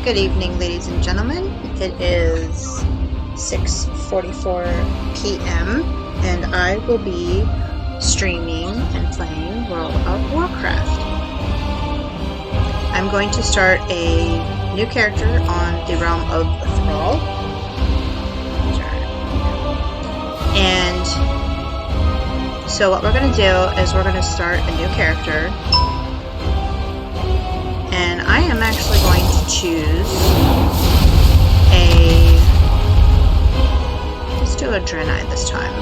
Good evening, ladies and gentlemen. It is 6:44 p.m. and I will be streaming and playing World of Warcraft. I'm going to start a new character on the realm of Thrall. And so what we're going to do is we're going to start a new character. And I am actually going to choose let's do a Draenei this time.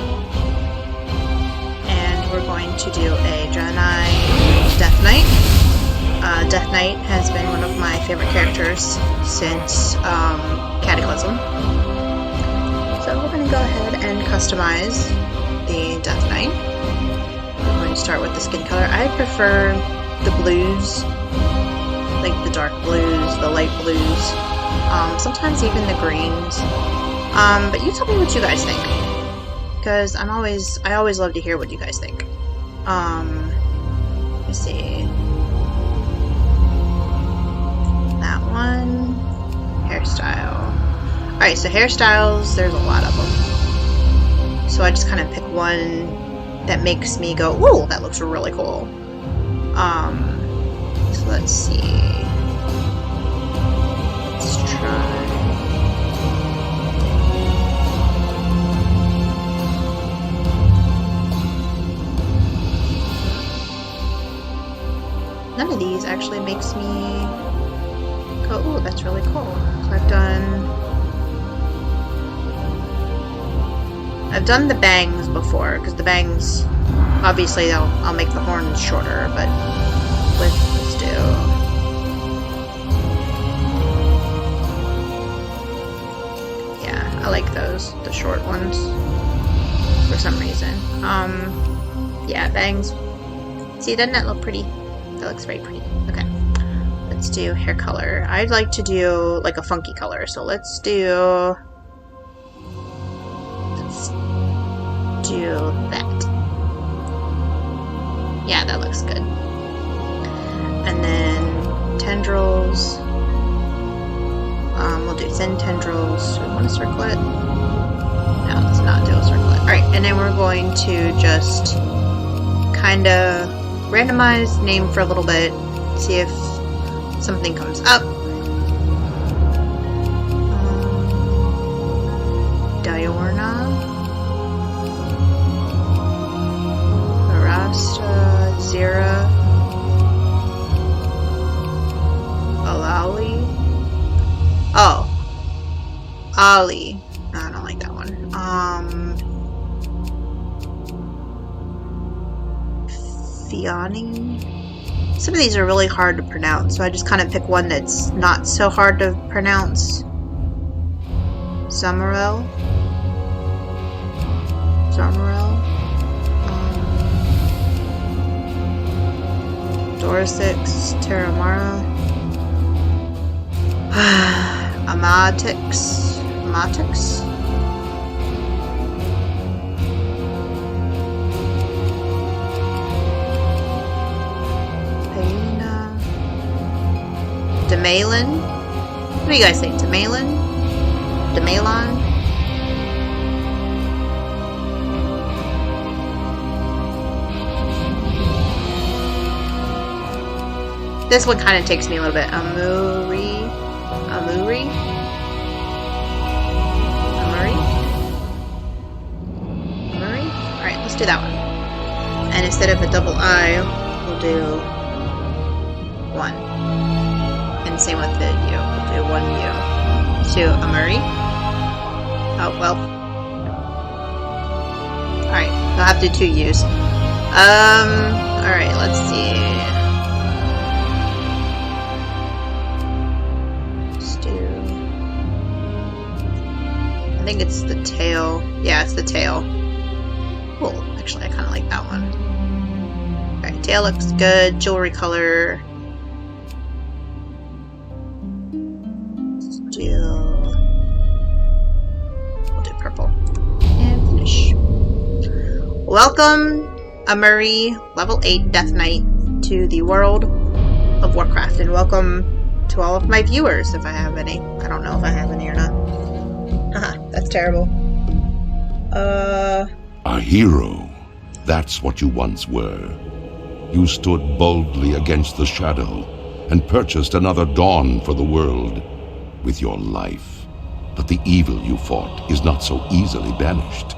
And we're going to do a Draenei Death Knight. Death Knight has been one of my favorite characters since Cataclysm. So we're going to go ahead and customize the Death Knight. I'm going to start with the skin color. I prefer the blues, like the dark blues, the light blues, sometimes even the greens. But you tell me what you guys think, because I always love to hear what you guys think. Let's see. That one. Hairstyle. Alright, so hairstyles, there's a lot of them. So I just kind of pick one that makes me go, ooh, that looks really cool. So let's see. Let's try. None of these actually makes me go, ooh, that's really cool. So I've done the bangs before, because the bangs, obviously I'll make the horns shorter, but let's do. Yeah, I like those, the short ones, for some reason. Yeah, bangs. See, doesn't that look pretty? That looks very pretty. Okay. Let's do hair color. I'd like to do like a funky color, so let's do that. Yeah, that looks good. And then tendrils. We'll do thin tendrils. Do we want to circle it? No, let's not do a circlet. Alright, and then we're going to just kind of randomize name for a little bit, see if something comes up. Diorna, Arasta, Zira, Alali. Oh, Ali. No, I don't like that one. Fiani. Some of these are really hard to pronounce, so I just kind of pick one that's not so hard to pronounce. Zamarel. Dorsix, Terramara. Amatix. Demalin? What do you guys think? Demalin? Demalon? This one kind of takes me a little bit. Amuri? Alright, let's do that one. And instead of a double I, we'll do one. And same with the U. We'll do one U. So, Amuri. Oh, well. Alright, I'll have to do two U's. Alright, let's see. Let's do. I think it's the tail. Yeah, it's the tail. Cool. Actually, I kind of like that one. Alright, tail looks good. Jewelry color. We'll do purple. And finish. Welcome, Amuri, level 8 Death Knight, to the world of Warcraft, and welcome to all of my viewers, if I have any. I don't know if I have any or not. Haha, that's terrible. A hero. That's what you once were. You stood boldly against the shadow and purchased another dawn for the world with your life. But the evil you fought is not so easily banished.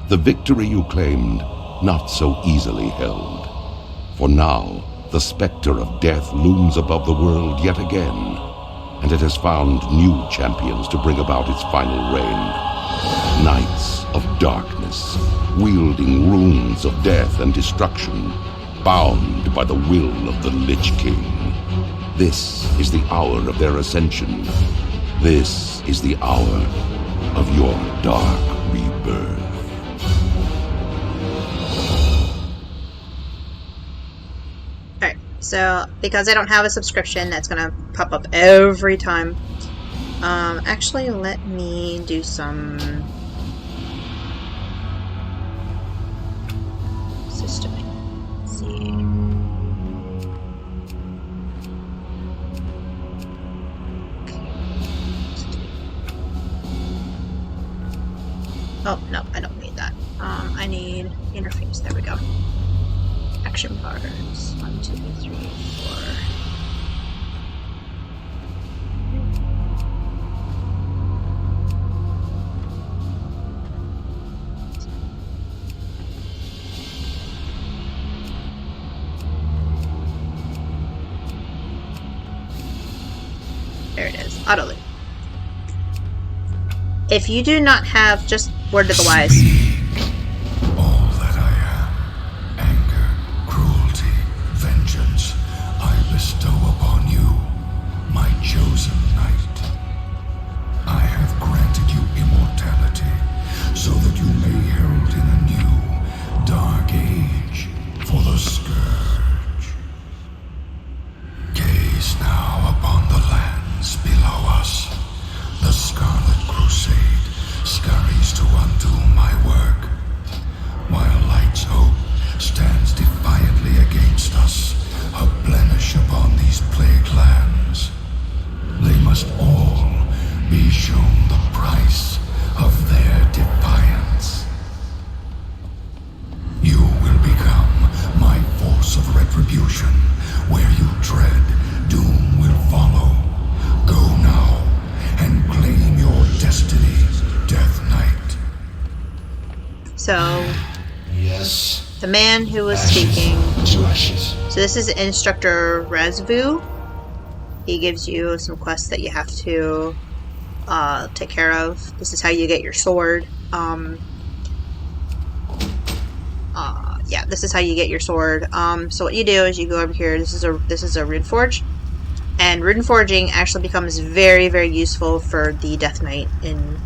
The victory you claimed, not so easily held. For now, the specter of death looms above the world yet again, and it has found new champions to bring about its final reign. Knights of darkness, wielding runes of death and destruction, bound by the will of the Lich King. This is the hour of their ascension. This is the hour of your dark rebirth. Alright, so because I don't have a subscription, that's gonna pop up every time. Actually, let me do some systeming. Let's see. Okay. Oh, no, I don't need that. I need interface. There we go. Action bars. 1, 2, 3, 4. There it is. Auto loop. If you do not have, just word to the wise. All that I am, anger, cruelty, vengeance, I bestow upon you, my chosen knight. I have granted you immortality, so that you may herald in a new, dark age for the Scourge. Gaze now upon the lands below us. The Scarlet Crusade scurries to undo my work, while Light's hope stands defiantly against us, a blemish upon these plague lands. They must all be shown the price of their defiance. You will become my force of retribution. Where you tread, doom will follow. Go now and claim your destiny, Death Knight. So, yes, the man who was ashes speaking. to ashes. So this is Instructor Razvu. He gives you some quests that you have to take care of. This is how you get your sword. Yeah, this is how you get your sword. So what you do is you go over here. This is a rune forge, and rune forging actually becomes very, very useful for the Death Knight in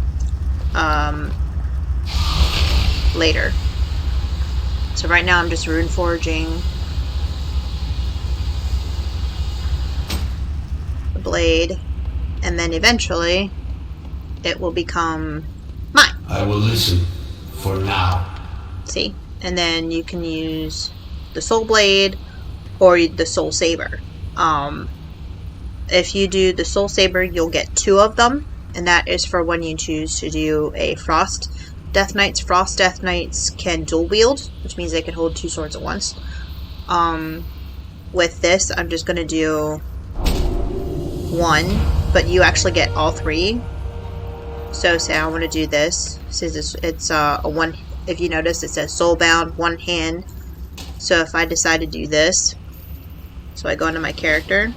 later. So right now I'm just rune forging the blade, and then eventually it will become mine. I will listen for now. See? And then you can use the soul blade or the soul saber. If you do the soul saber, you'll get 2 of them, and that is for when you choose to do a frost Death Knights. Frost Death Knights can dual wield, which means they can hold 2 swords at once. With this, I'm just gonna do 1, but you actually get all 3. So say I want to do this. Since it's a 1. If you notice, it says soulbound, 1 hand. So if I decide to do this, so I go into my character,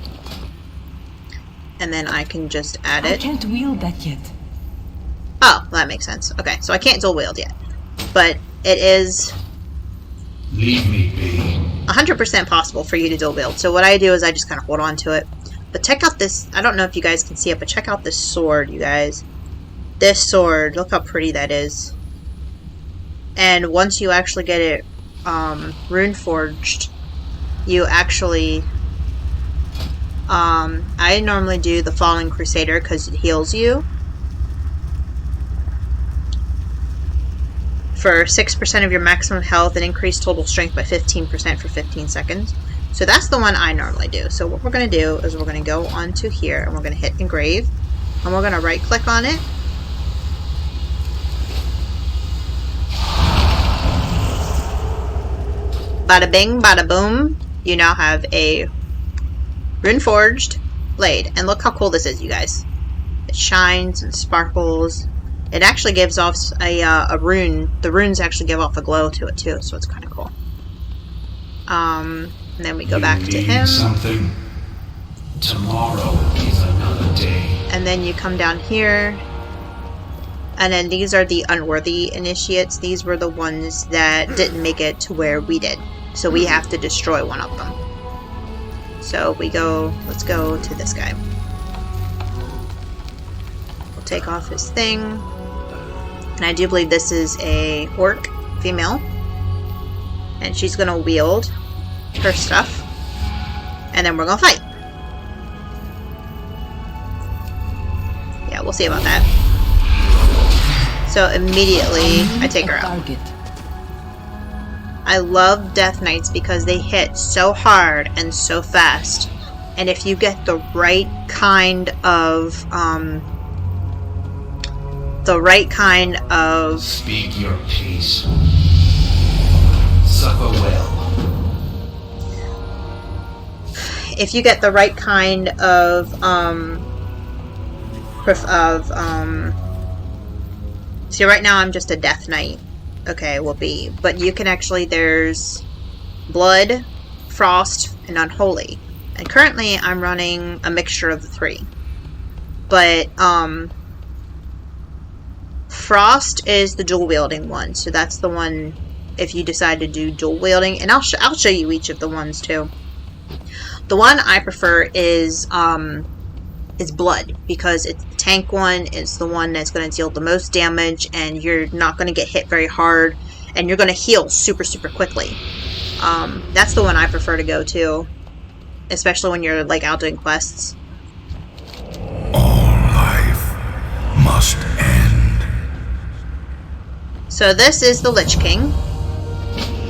and then I can just add it. I can't wield that yet. Oh, that makes sense. Okay, so I can't dual wield yet, but it is Leave me be. 100% possible for you to dual wield. So what I do is I just kind of hold on to it. But check out this. I don't know if you guys can see it, but check out this sword, you guys. This sword, look how pretty that is. And once you actually get it rune forged, you actually I normally do the Fallen Crusader because it heals you for 6% of your maximum health and increase total strength by 15% for 15 seconds. So that's the one I normally do. So what we're going to do is we're going to go onto here and we're going to hit engrave. And we're going to right click on it. Bada bing, bada boom. You now have a rune forged blade. And look how cool this is, you guys. It shines and sparkles. It actually gives off a rune. The runes actually give off a glow to it too, so it's kind of cool. And then we go back to him. Something. Tomorrow is another day. And then you come down here. And then these are the unworthy initiates. These were the ones that didn't make it to where we did. So we have to destroy one of them. So we go, let's go to this guy. We'll take off his thing. And I do believe this is a orc female. And she's gonna wield her stuff. And then we're gonna fight. Yeah, we'll see about that. So immediately I take her out. I love Death Knights because they hit so hard and so fast. And if you get the right kind of Speak your peace. Suffer well. If you get the right kind of see, right now I'm just a Death Knight. Okay, will be. But you can actually, there's Blood, Frost, and Unholy. And currently I'm running a mixture of the three. But, Frost is the dual wielding one. So that's the one if you decide to do dual wielding. And I'll show you each of the ones too. The one I prefer is Blood, because it's the tank one. It's the one that's going to deal the most damage, and you're not going to get hit very hard, and you're going to heal super quickly. That's the one I prefer to go to, especially when you're like out doing quests. All life must end. So this is the Lich King,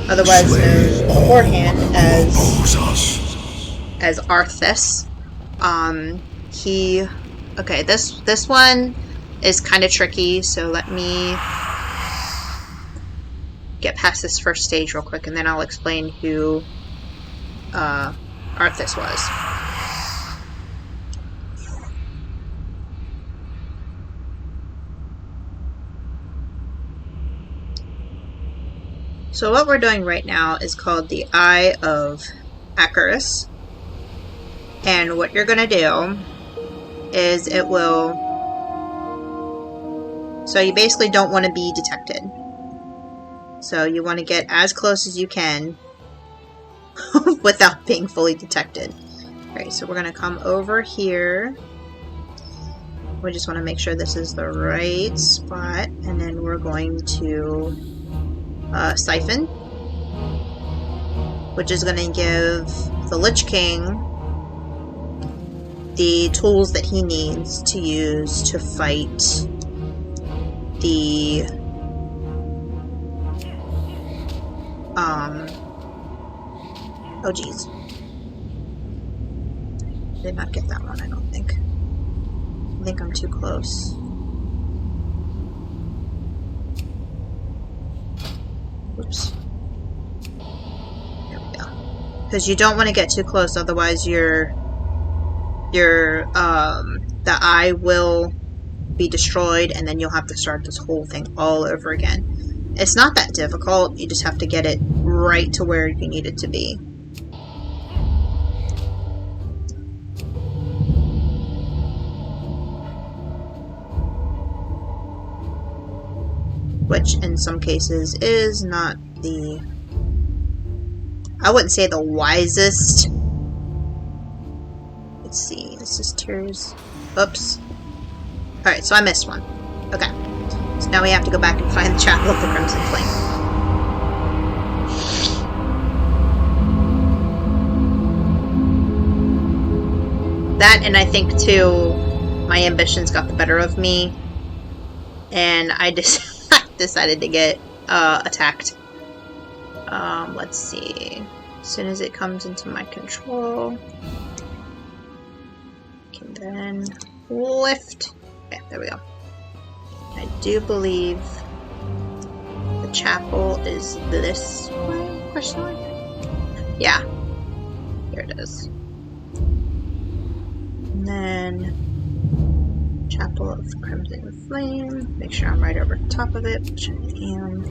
otherwise known beforehand as Arthas. Okay, this one is kind of tricky, so let me get past this first stage real quick, and then I'll explain who Arthas was. So what we're doing right now is called the Eye of Acarus. And what you're going to do is it will... So you basically don't want to be detected. So you want to get as close as you can without being fully detected. Alright, so we're going to come over here. We just want to make sure this is the right spot. And then we're going to Siphon, which is going to give the Lich King the tools that he needs to use to fight the oh geez, did not get that one. I don't think. I think I'm too close. Oops. There we go. Because you don't want to get too close, otherwise the eye will be destroyed, and then you'll have to start this whole thing all over again. It's not that difficult, you just have to get it right to where you need it to be. Which in some cases is not the... I wouldn't say the wisest. Let's see, this is Tears. Oops. Alright, so I missed one. Okay. So now we have to go back and find the Chapel of the Crimson Flame. That, and I think too, my ambitions got the better of me. And I just decided to get attacked. Let's see. As soon as it comes into my control, I can then lift. Okay, there we go. I do believe the chapel is this way? Question mark? Yeah. Here it is. And then Chapel of Crimson Flame. Make sure I'm right over top of it, which I am.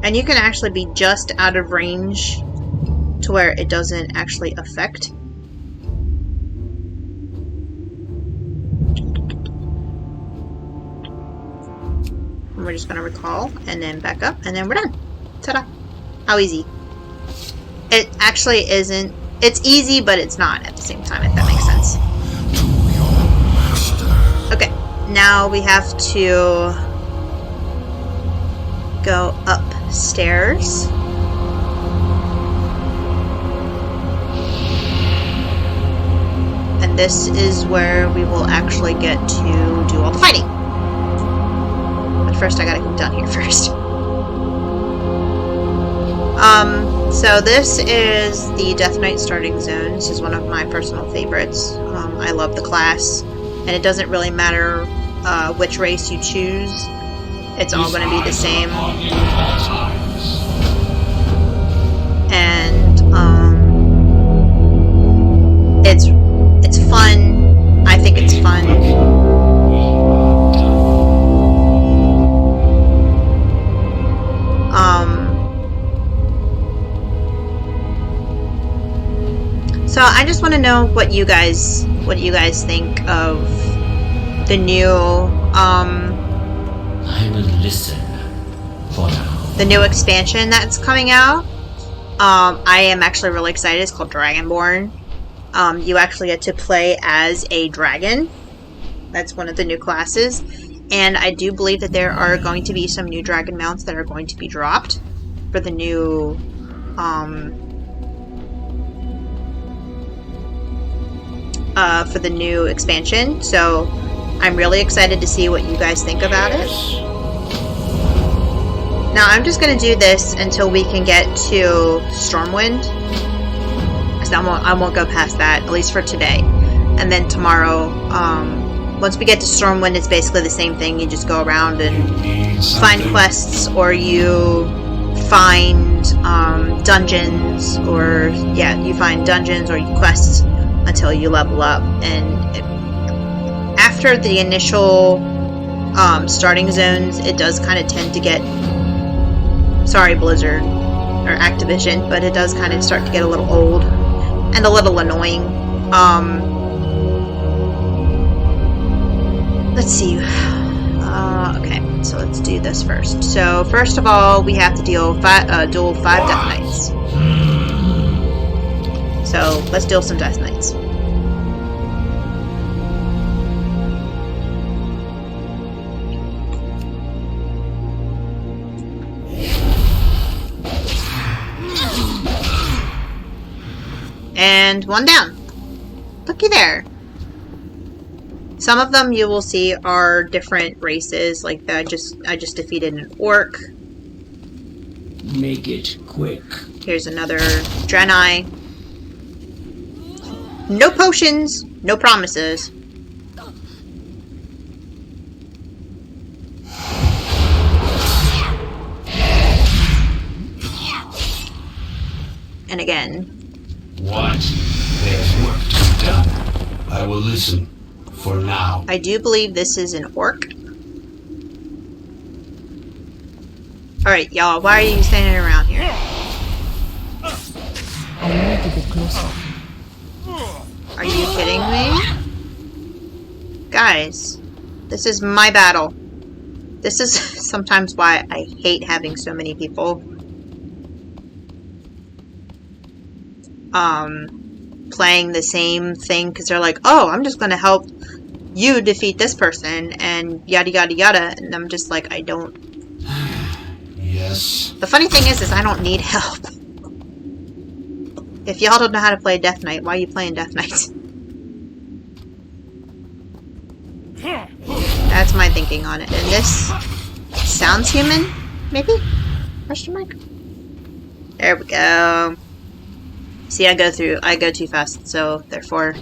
And you can actually be just out of range to where it doesn't actually affect. And we're just going to recall and then back up and then we're done. Ta-da! How easy. It actually isn't. It's easy, but it's not at the same time, if that makes sense. Okay, now we have to go upstairs. And this is where we will actually get to do all the fighting. But first I gotta get done here first. So this is the Death Knight starting zone. This is one of my personal favorites. I love the class, and it doesn't really matter which race you choose. It's all going to be the same. And it's fun. I think it's fun. So I just want to know what you guys think of the new I will listen for now. the new expansion that's coming out. I am actually really excited. It's called Dragonborn. You actually get to play as a dragon. That's one of the new classes. And I do believe that there are going to be some new dragon mounts that are going to be dropped for the new expansion. So I'm really excited to see what you guys think about it. Now I'm just going to do this until we can get to Stormwind, because I won't go past that, at least for today. And then tomorrow, once we get to Stormwind, it's basically the same thing. You just go around and find quests, or you find dungeons, or you find dungeons or quests until you level up. And after the initial starting zones, it does kind of tend to get, sorry Blizzard or Activision, but it does kind of start to get a little old and a little annoying. Let's see. Okay, so let's do this first. So first of all, we have to duel 5 Death Knights. So let's duel some Death Knights. And one down. Looky there. Some of them you will see are different races. Like I just defeated an orc. Make it quick. Here's another Draenei. No potions, no promises. And again. What? There's work to be done. I will listen for now. I do believe this is an orc. Alright, y'all, why are you standing around here? I need to get closer. Are you kidding me? Guys, this is my battle. This is sometimes why I hate having so many people playing the same thing, because they're like, oh, I'm just gonna help you defeat this person and yada yada yada, and I'm just like, I don't. Yes. The funny thing is I don't need help. If y'all don't know how to play Death Knight, why are you playing Death Knight? That's my thinking on it. And this sounds human, maybe? Question mark? There we go. See, I go too fast, so therefore...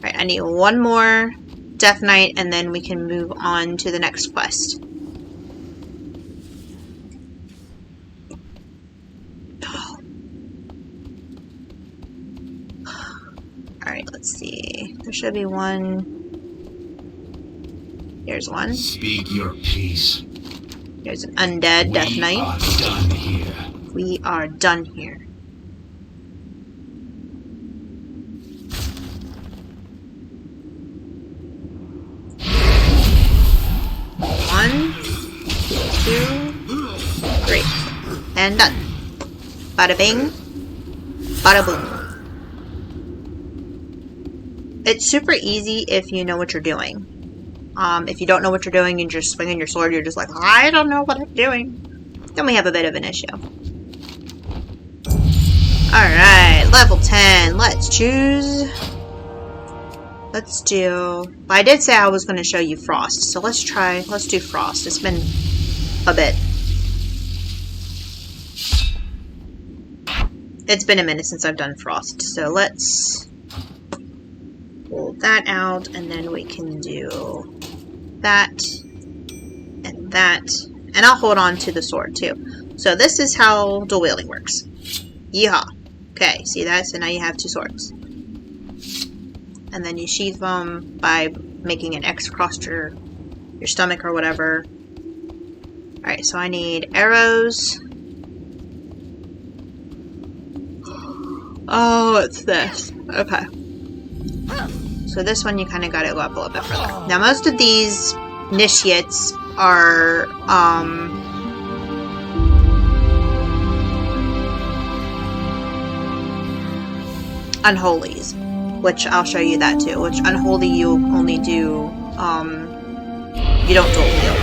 Alright, I need one more Death Knight, and then we can move on to the next quest. Alright, let's see. There should be one. Here's one. Speak your peace. There's an undead Death Knight. We are done here. We are done here. One, 2, 3. And done. Bada bing. Bada boom. It's super easy if you know what you're doing. If you don't know what you're doing and you're just swinging your sword, you're just like, I don't know what I'm doing. Then we have a bit of an issue. Alright, level 10. Let's choose. Let's do... Well, I did say I was going to show you Frost, so let's do Frost. It's been a bit. It's been a minute since I've done Frost, so let's pull that out, and then we can do that, and that, and I'll hold on to the sword too. So this is how dual wielding works. Yeehaw. Okay, see that? So now you have 2 swords. And then you sheath them by making an X across your stomach or whatever. Alright, so I need arrows. Oh, it's this. Okay. So this one you kind of gotta go up a little bit further. Now most of these initiates are, unholies, which I'll show you that too. Which unholy you only do, you don't dual wield.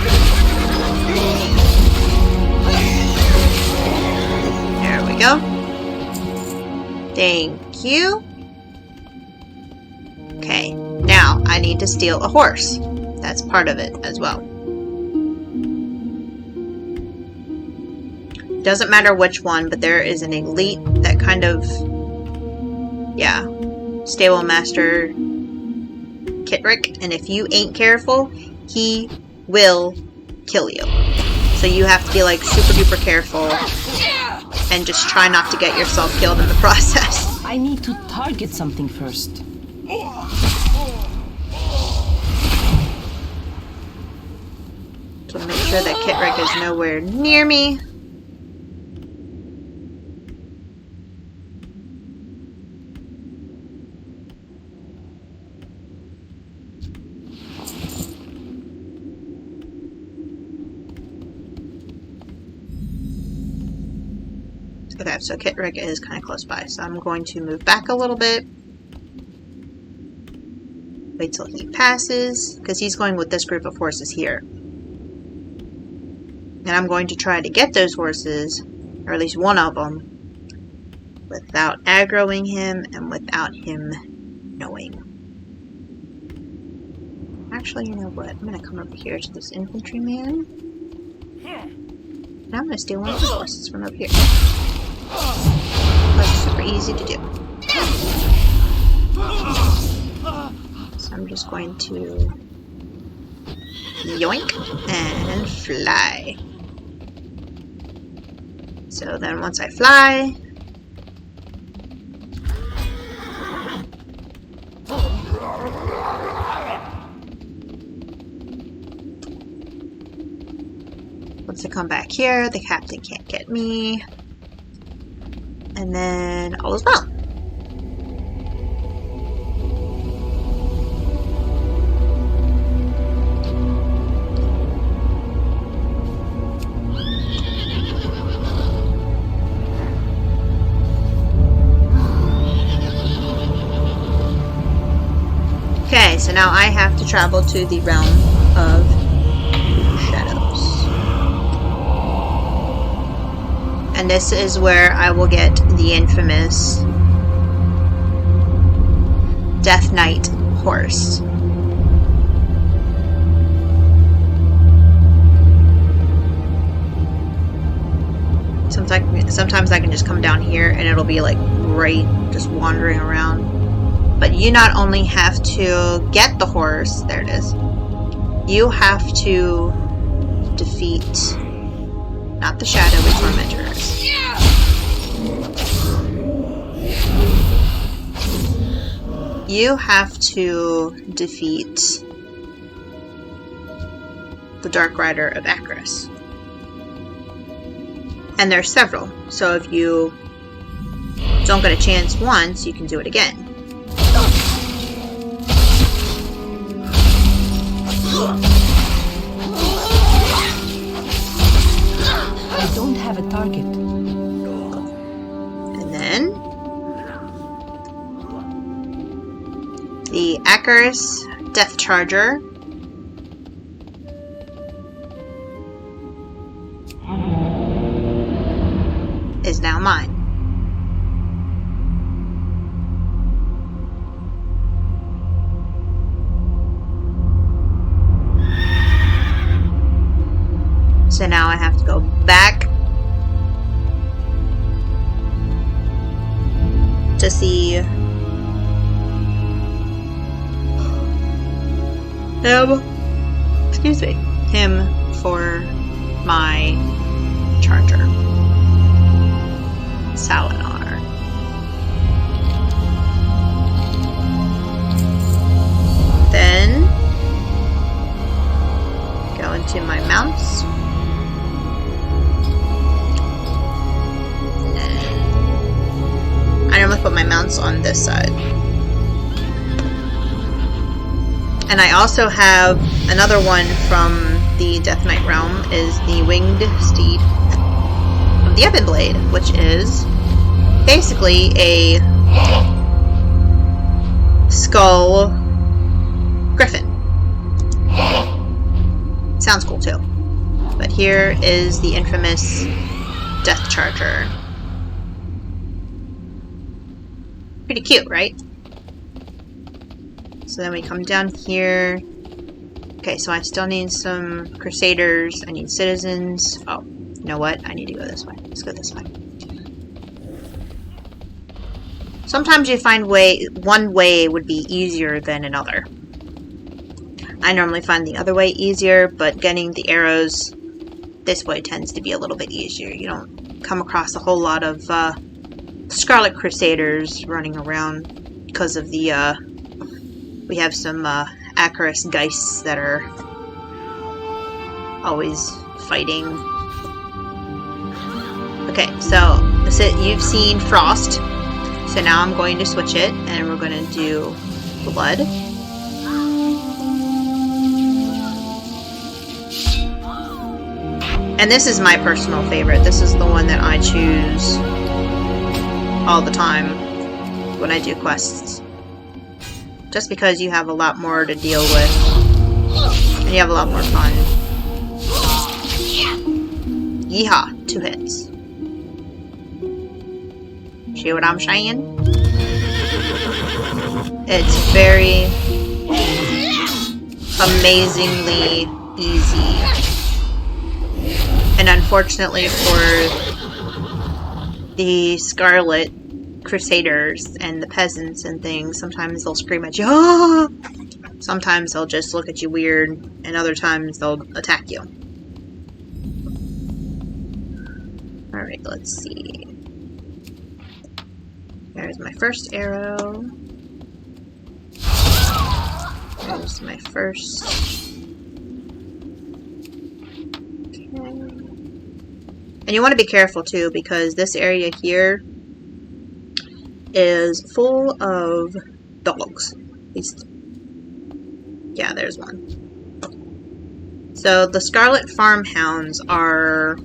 There we go. Thank you. Okay, now I need to steal a horse. That's part of it as well. Doesn't matter which one, but there is an elite that kind of, yeah, stable master Kitrick, and if you ain't careful, he will kill you. So you have to be like super duper careful and just try not to get yourself killed in the process. I need to target something first. So make sure that Kitrick is nowhere near me. Okay, so Kitrick is kind of close by, so I'm going to move back a little bit. Wait till he passes, because he's going with this group of horses here. And I'm going to try to get those horses, or at least one of them, without aggroing him and without him knowing. Actually, you know what? I'm going to come over here to this infantryman. And I'm going to steal one of his horses from over here. That's super easy to do. So I'm just going to yoink and fly. So then once I fly, once I come back here, the captain can't get me. And then all is well. Okay, so now I have to travel to the realm of shadows. And this is where I will get the infamous Death Knight horse. Sometimes I can just come down here and it'll be like right just wandering around. But you not only have to get the horse, there it is, you have to defeat not the shadowy tormentors. You have to defeat the Dark Rider of Akris. And there's several, so if you don't get a chance once, you can do it again. I don't have a target. And then the Akris Death Charger. Is now mine. So now I have to go back to see him for my charger. Salinar. Then go into my mounts. I normally put my mounts on this side. And I also have another one from the Death Knight realm, is the Winged Steed of the Ebon Blade, which is basically a skull griffin. Sounds cool too. But here is the infamous Death Charger. Pretty cute, right? So then we come down here. Okay, so I still need some Crusaders. I need citizens. Oh, you know what? I need to go this way. Let's go this way. Sometimes you find one way would be easier than another. I normally find the other way easier, but getting the arrows this way tends to be a little bit easier. You don't come across a whole lot of Scarlet Crusaders running around because of the we have some Akris Geists that are always fighting. Okay, so you've seen Frost, so now I'm going to switch it and we're going to do Blood. And this is my personal favorite. This is the one that I choose all the time when I do quests. Just because you have a lot more to deal with. And you have a lot more fun. Yeehaw! 2 hits. See what I'm saying? It's very amazingly easy. And unfortunately for the Scarlet Crusaders and the peasants and things, sometimes they'll scream at you, ah! Sometimes they'll just look at you weird, and other times they'll attack you. Alright, let's see. There's my first arrow. There's my first. Okay. And you want to be careful too, because this area here is full of dogs. At least, yeah, there's one. So the Scarlet Farmhounds are,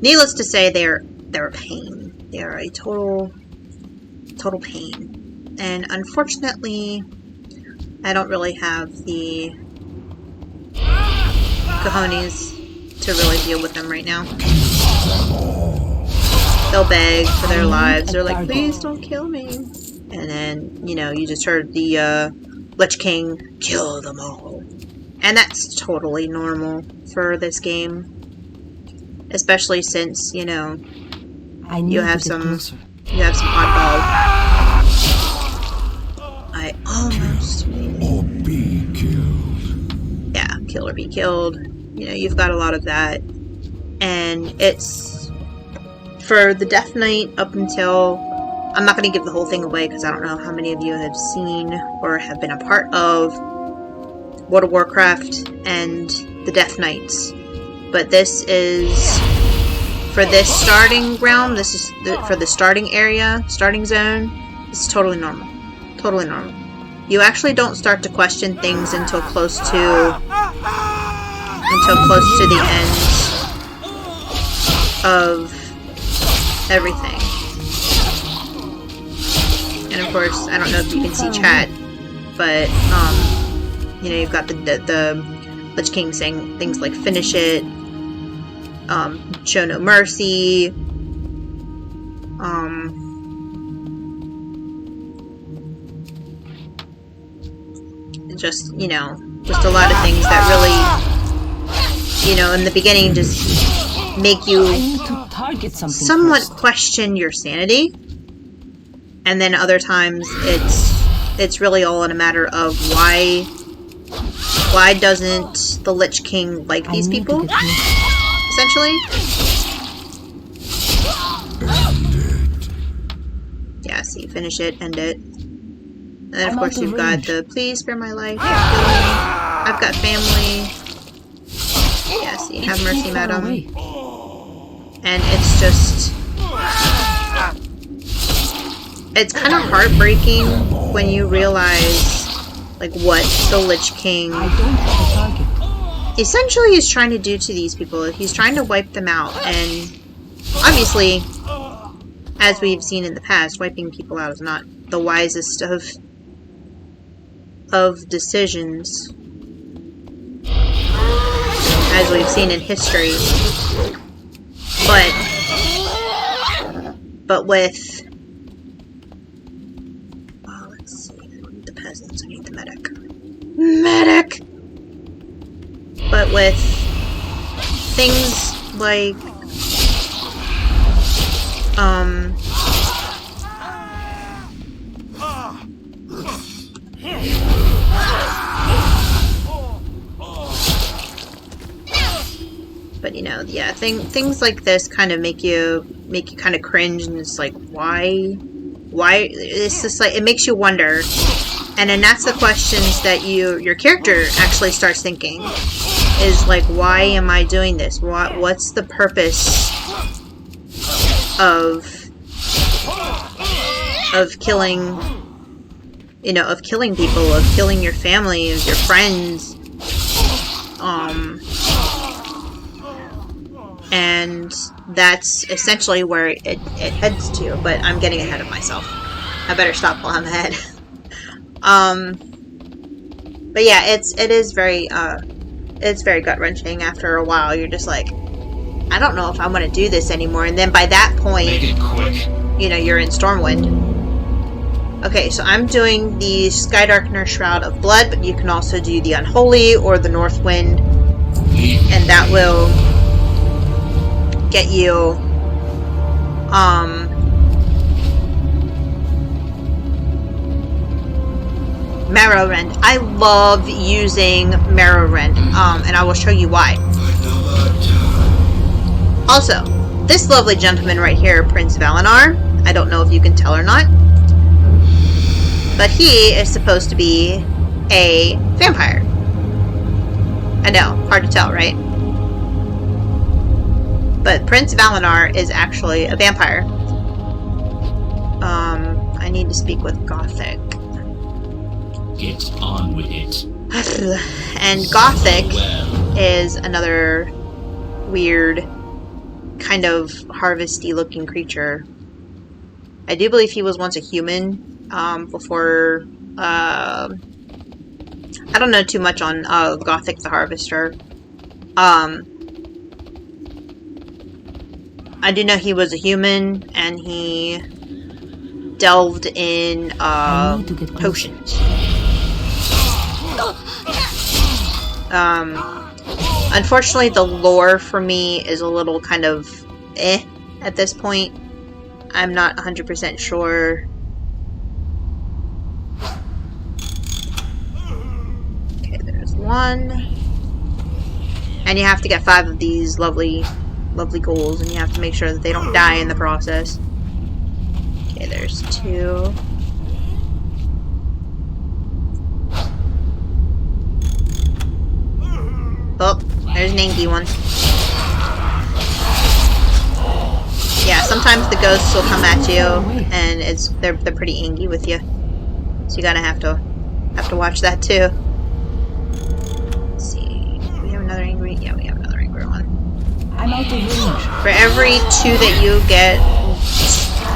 needless to say, they're a pain. They are a total pain. And unfortunately, I don't really have the cojones to really deal with them right now. They'll beg for their lives. They're like, please don't kill me. And then, you know, you just heard the Lich King kill them all. And that's totally normal for this game. especially since, you know, I need you to have get some closer. oddball. I almost made it. Or be killed. Yeah, kill or be killed. You know, you've got a lot of that. And it's for the Death Knight up until... I'm not going to give the whole thing away because I don't know how many of you have seen or have been a part of World of Warcraft and the Death Knights. But this is... for this starting realm, this is for the starting area, starting zone, it's totally normal. Totally normal. You actually don't start to question things until close to the end of everything. And of course, I don't know if you can see chat, but you know, you've got the Lich King saying things like "finish it," "show no mercy," just, you know, just a lot of things that really, you know, in the beginning just make you I need to target something somewhat first. question your sanity, and then other times it's really all in a matter of why doesn't the Lich King like these people, essentially. Yeah, see, finish it, end it. And then of course you've got the please spare my life, kill me, I've got family. Yeah, see, have mercy, madam. And it's just... it's kind of heartbreaking when you realize, like, what the Lich King I don't have a target. essentially is trying to do to these people. He's trying to wipe them out, and obviously, as we've seen in the past, wiping people out is not the wisest of decisions, as we've seen in history. But with... oh, let's see. I don't need the peasants, I need the medic. Medic! But with things like... but you know, yeah, things like this kind of make you kind of cringe, and it's like, why? It's just like, it makes you wonder, and then that's the questions that your character actually starts thinking, is like, why am I doing this? What's the purpose of killing, you know, of killing people, of killing your family, of your friends, and that's essentially where it heads to, but I'm getting ahead of myself. I better stop while I'm ahead. But yeah, it is very gut-wrenching. After a while, you're just like, I don't know if I want to do this anymore, and then by that point, Make it quick. you know, you're in Stormwind. Okay, so I'm doing the Skydarkener Shroud of Blood, but you can also do the Unholy or the Northwind, and that will get you, Marrowrend. I love using Marrowrend, and I will show you why. Also, this lovely gentleman right here, Prince Valinar, I don't know if you can tell or not, but he is supposed to be a vampire. I know, hard to tell, right? But Prince Valinar is actually a vampire. I need to speak with Gothic. Get on with it. And Gothic is another weird, kind of harvesty looking creature. I do believe he was once a human, before, I don't know too much on, Gothic the Harvester. I do know he was a human, and he delved in, potions. Unfortunately, the lore for me is a little kind of at this point. I'm not 100% sure. Okay, there's one. And you have to get 5 of these lovely goals, and you have to make sure that they don't die in the process. Okay, there's 2. Oh, there's an angry one. Yeah, sometimes the ghosts will come at you, and they're pretty angry with you. So you gotta have to watch that too. Let's see. Do we have another angry? Yeah, we have another angry one. I'm out of range. For every 2 that you get,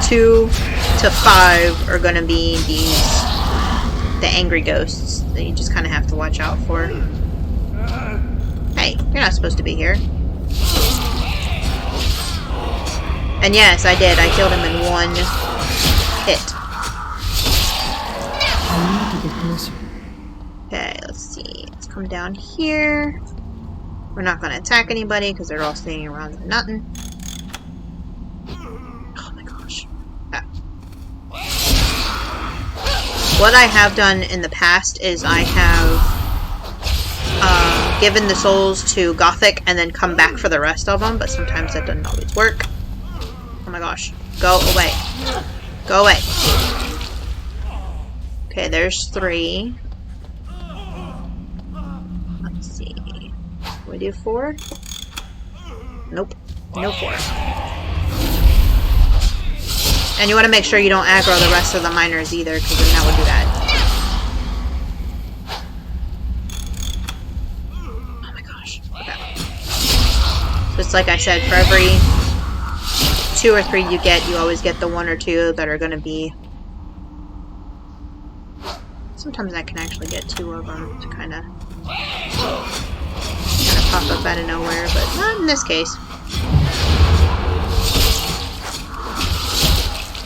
2 to 5 are gonna be the angry ghosts that you just kind of have to watch out for. Hey, you're not supposed to be here. And yes, I did. I killed him in 1 hit. I need to get closer. Okay, let's see. Let's come down here. We're not going to attack anybody because they're all standing around doing nothing. Oh my gosh. Ah. What I have done in the past is I have given the souls to Gothic and then come back for the rest of them, but sometimes that doesn't always work. Oh my gosh. Go away. Go away. Okay, there's 3. Let's see. We do 4? Nope. No 4. And you want to make sure you don't aggro the rest of the miners either, because then that would do that. Oh my gosh. Okay. So it's like I said, for every 2 or 3 you get, you always get the 1 or 2 that are going to be... Sometimes I can actually get 2 of them to kind of pop up out of nowhere, but not in this case.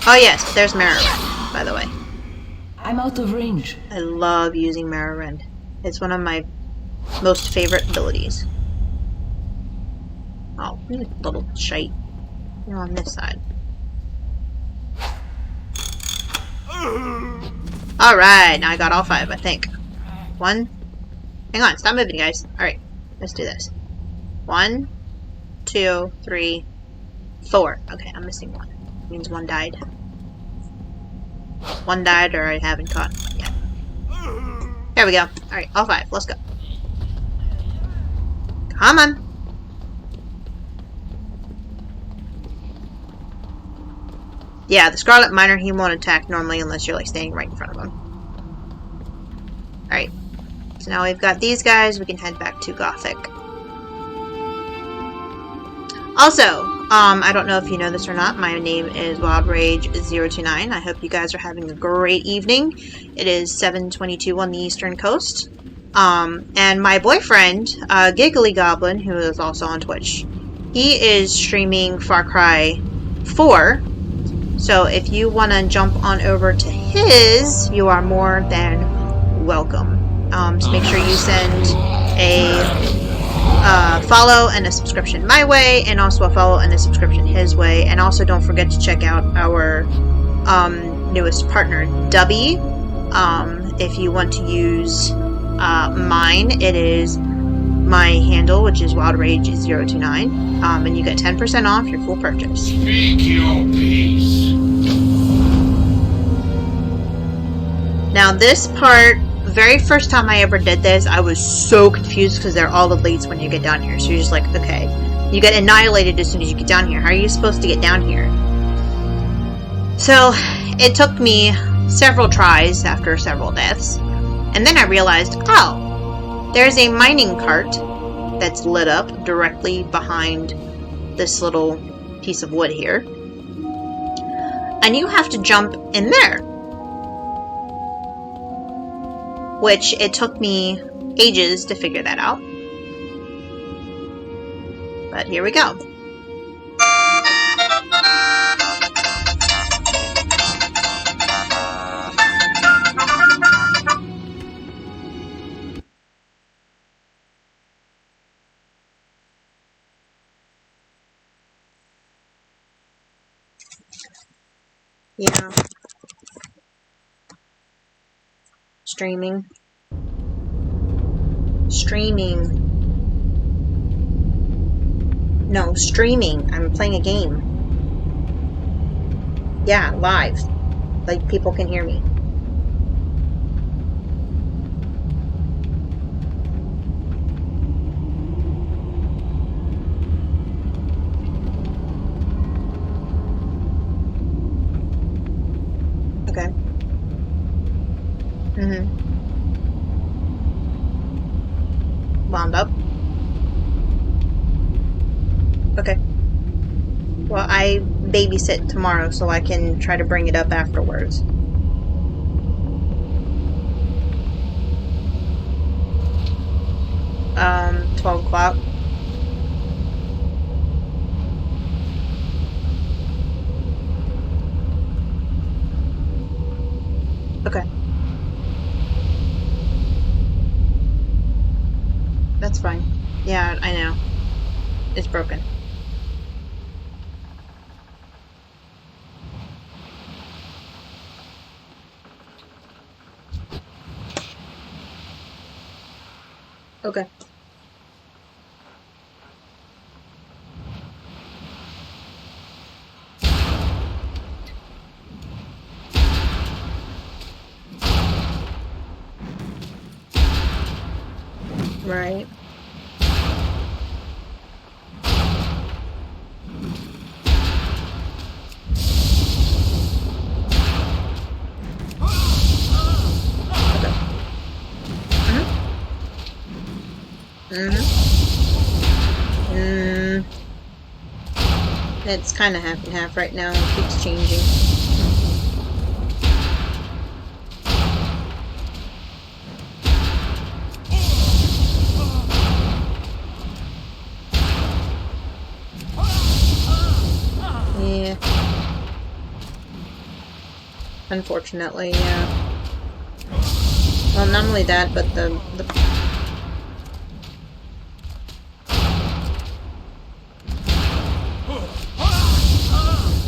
Oh yes, there's Mirror Rend, by the way. I'm out of range. I love using Mirror Rend. It's one of my most favorite abilities. Oh, you little shite. You're on this side. Alright, now I got all 5, I think. 1. Hang on, stop moving, guys. Alright, let's do this. 1, 2, 3, 4. Okay, I'm missing 1. Means 1 died. 1 died, or I haven't caught one yet. There we go. Alright, all 5. Let's go. Come on. Yeah, the Scarlet Miner, he won't attack normally unless you're like standing right in front of him. Alright. So now we've got these guys, we can head back to Gothic. Also, I don't know if you know this or not, my name is WildRage029. I hope you guys are having a great evening. It is 7:22 on the Eastern Coast. And my boyfriend, Giggly Goblin, who is also on Twitch, he is streaming Far Cry 4. So if you want to jump on over to his, you are more than welcome. So make sure you send a follow and a subscription my way, and also a follow and a subscription his way. And also don't forget to check out our newest partner, Dubby. If you want to use mine, it is my handle, which is WildRage029, and you get 10% off your full purchase. Speak your peace. Now this part, very first time I ever did this, I was so confused because they're all elites when you get down here. So you're just like, okay, you get annihilated as soon as you get down here. How are you supposed to get down here? So it took me several tries after several deaths. And then I realized, oh, there's a mining cart that's lit up directly behind this little piece of wood here. And you have to jump in there. Which it took me ages to figure that out. But here we go. Yeah. Streaming. Streaming. No, streaming. I'm playing a game. Yeah, live. Like, people can hear me. Okay. Mm-hmm. Wound up. Okay. Well, I babysit tomorrow, so I can try to bring it up afterwards. 12 o'clock. Okay. That's fine. Yeah, I know. It's broken. Okay. Right. It's kind of half and half right now. It keeps changing. Yeah. Unfortunately, yeah. Well, not only that, but the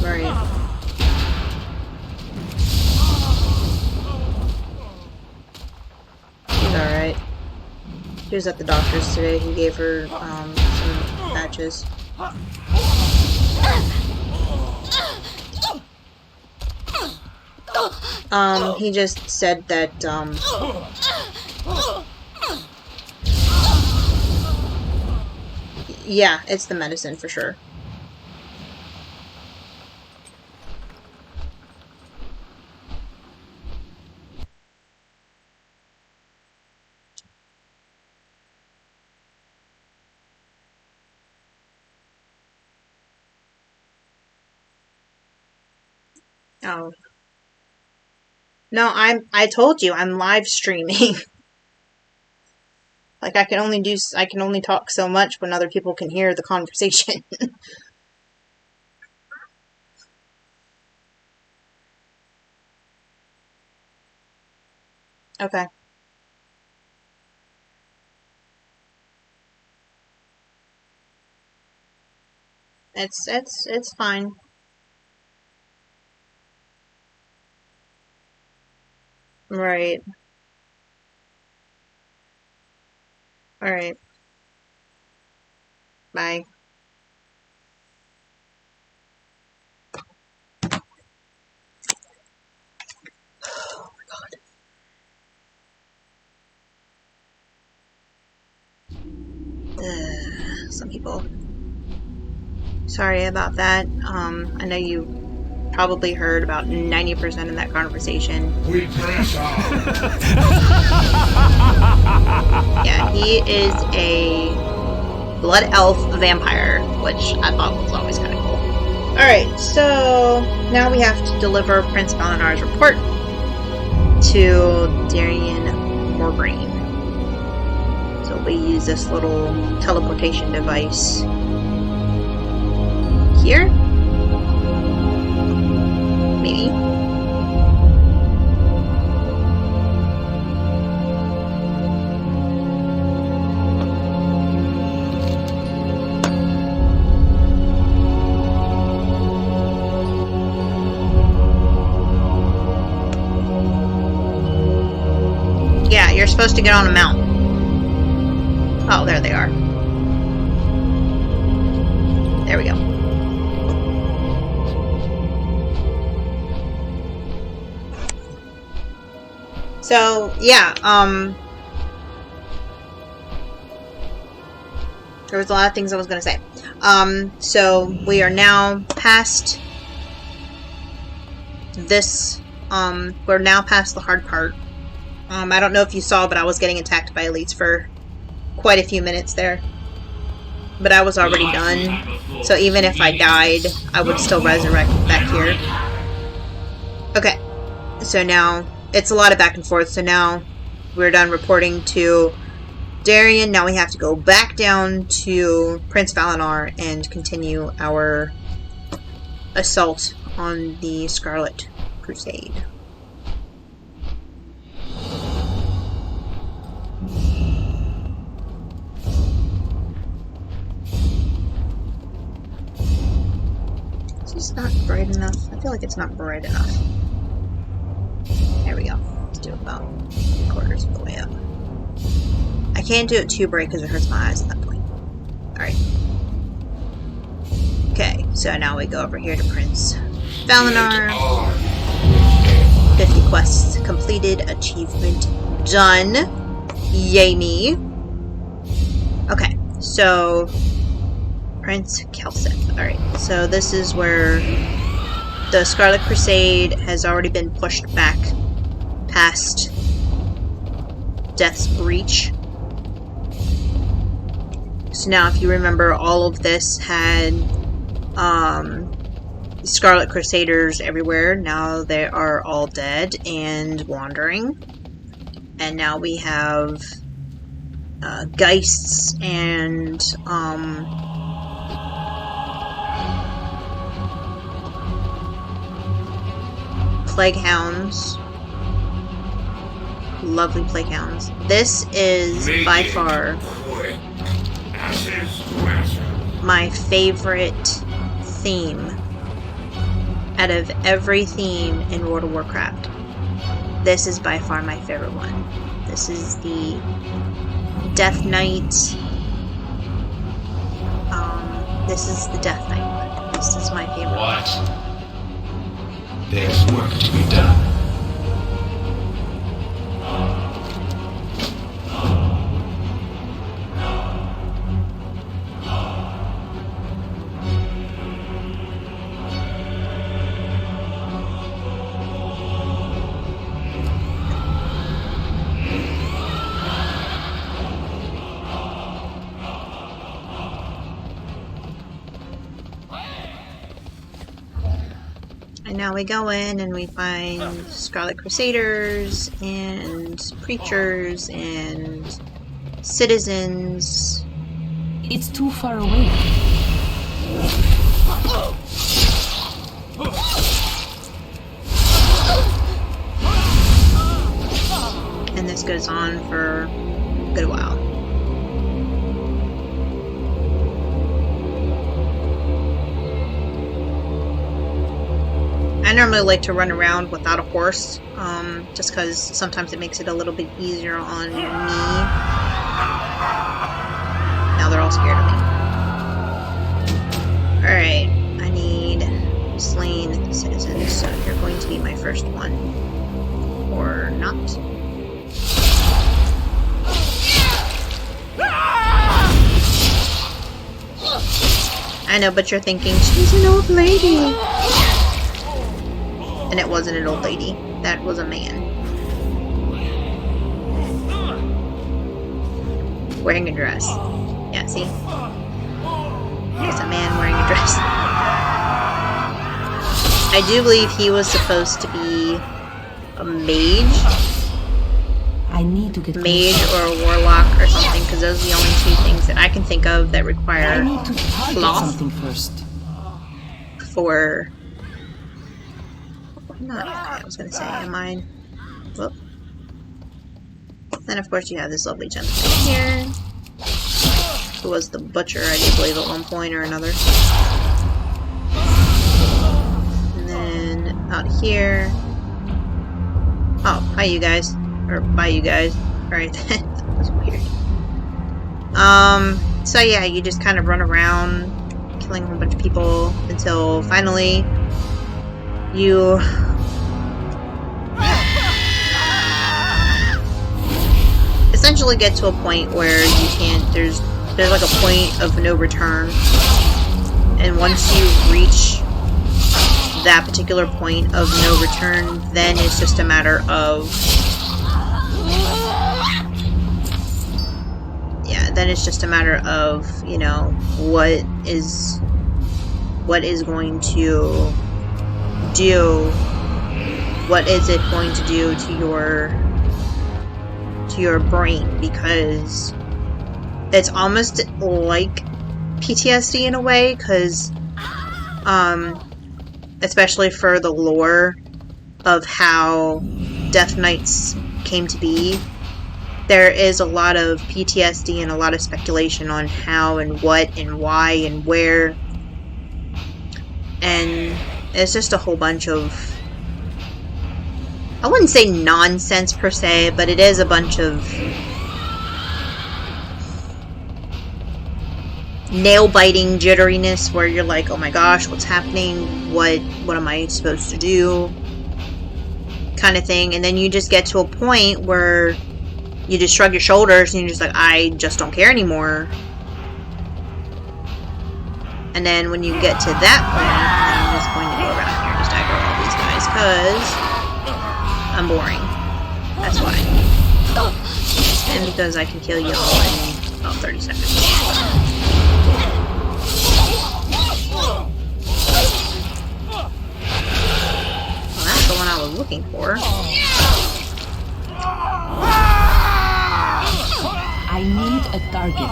right. She's alright. She was at the doctor's today. He gave her some patches. He just said that yeah, it's the medicine for sure. Oh. No, I told you, I'm live streaming. Like, I can only talk so much when other people can hear the conversation. Okay. It's fine. Right. Alright. Bye. Some people. Sorry about that. I know you probably heard about 90% of that conversation. We press on. Yeah, he is a blood elf vampire, which I thought was always kind of cool. Alright, so now we have to deliver Prince Valinar's report to Darian Morgreen. So we use this little teleportation device here. Maybe. supposed to get on a mount? Oh, there they are. There we go. So, yeah, there was a lot of things I was going to say. So we are now past this, we're now past the hard part. I don't know if you saw, but I was getting attacked by elites for quite a few minutes there. But I was already done, so even if I died, I would still resurrect back here. Okay, so now, it's a lot of back and forth, so now we're done reporting to Darien. Now we have to go back down to Prince Valinar and continue our assault on the Scarlet Crusade. Is this not bright enough? I feel like it's not bright enough. There we go. Let's do about 3/4 of the way up. I can't do it too bright because it hurts my eyes at that point. Alright. Okay, so now we go over here to Prince Valinar. 50 quests completed. Achievement done. Yay me. Okay, so Prince Kelseth. Alright, so this is where the Scarlet Crusade has already been pushed back past Death's Breach. So now, if you remember, all of this had Scarlet Crusaders everywhere. Now they are all dead and wandering. And now we have Geists and Plague Hounds. Lovely Plague Hounds. This is by far my favorite theme out of every theme in World of Warcraft. This is by far my favorite one. This is the Death Knight. This is the Death Knight one. This is my favorite. What? There's work to be done. And now we go in and we find Scarlet Crusaders and preachers and citizens. It's too far away. And this goes on for a good while. I normally like to run around without a horse, just because sometimes it makes it a little bit easier on me. Now they're all scared of me. Alright, I need slain citizens, so you're going to be my first one. Or not. I know, but you're thinking, she's an old lady. And it wasn't an old lady. That was a man. Wearing a dress. Yeah, see? It's a man wearing a dress. I do believe he was supposed to be a mage. I need to get Mage or a warlock or something, because those are the only two things that I can think of that I require need to target cloth something first. for... Not, I was gonna say, am I... Whoop. Then of course you have this lovely gentleman here, who was the butcher, I do believe, at one point or another. And then out here... Oh, hi you guys. Or bye you guys. Alright, that was weird. So yeah, you just kind of run around, killing a whole bunch of people, until finally you essentially get to a point where you can't, there's like a point of no return, and once you reach that particular point of no return, then it's just a matter of, yeah, then it's just a matter of, you know, what is going to do, what is it going to do to your brain, because it's almost like PTSD in a way, because especially for the lore of how Death Knights came to be, there is a lot of PTSD and a lot of speculation on how and what and why and where, and it's just a whole bunch of, I wouldn't say nonsense per se, but it is a bunch of nail-biting jitteriness where you're like, oh my gosh, what's happening? What am I supposed to do? Kind of thing. And then you just get to a point where you just shrug your shoulders and you're just like, I just don't care anymore. And then when you get to that point, I'm just going to go around here and just aggro all these guys, because I'm boring. That's why. And because I can kill you all in about 30 seconds. Well, that's the one I was looking for. I need a target.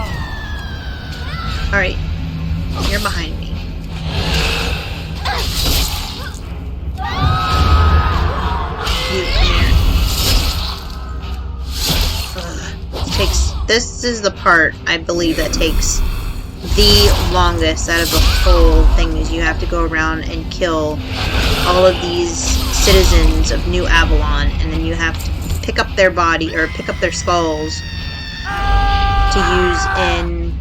Alright. You're behind me. You, come here. This is the part, I believe, that takes the longest out of the whole thing, is you have to go around and kill all of these citizens of New Avalon, and then you have to pick up their body, or pick up their skulls to use in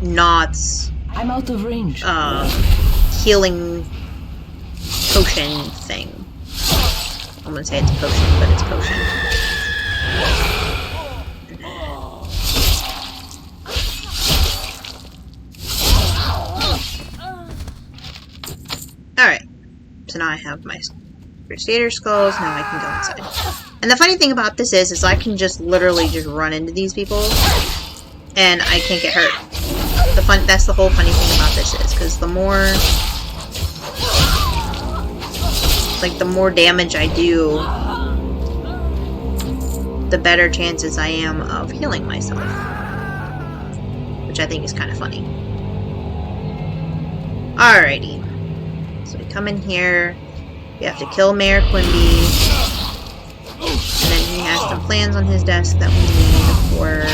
Knott's I'm out of range. healing potion thing. I'm gonna say it's potion, but it's potion. Alright, so now I have my Crusader skulls, now I can go inside. And the funny thing about this is I can just literally just run into these people, and I can't get hurt. That's the whole funny thing about this is, because the more damage I do, the better chances I am of healing myself. Which I think is kind of funny. Alrighty. So we come in here, we have to kill Mayor Quimby, and then he has some plans on his desk that we need for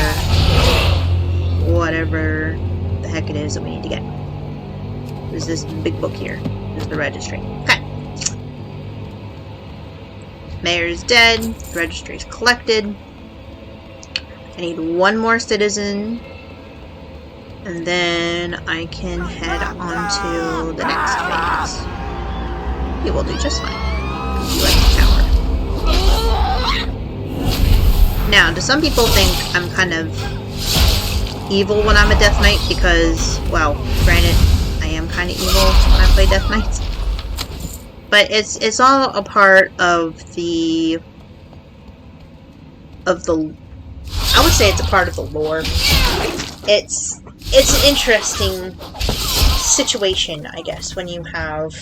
whatever the heck it is that we need to get. There's this big book here. There's the registry. Okay. Mayor's dead, the registry's collected. I need one more citizen, and then I can head on to the next phase. You will do just fine. You like the tower. Now, do some people think I'm kind of evil when I'm a Death Knight? Because, well, granted, I am kind of evil when I play Death Knights. But it's all a part of the I would say it's a part of the lore. It's an interesting situation, I guess, when you have,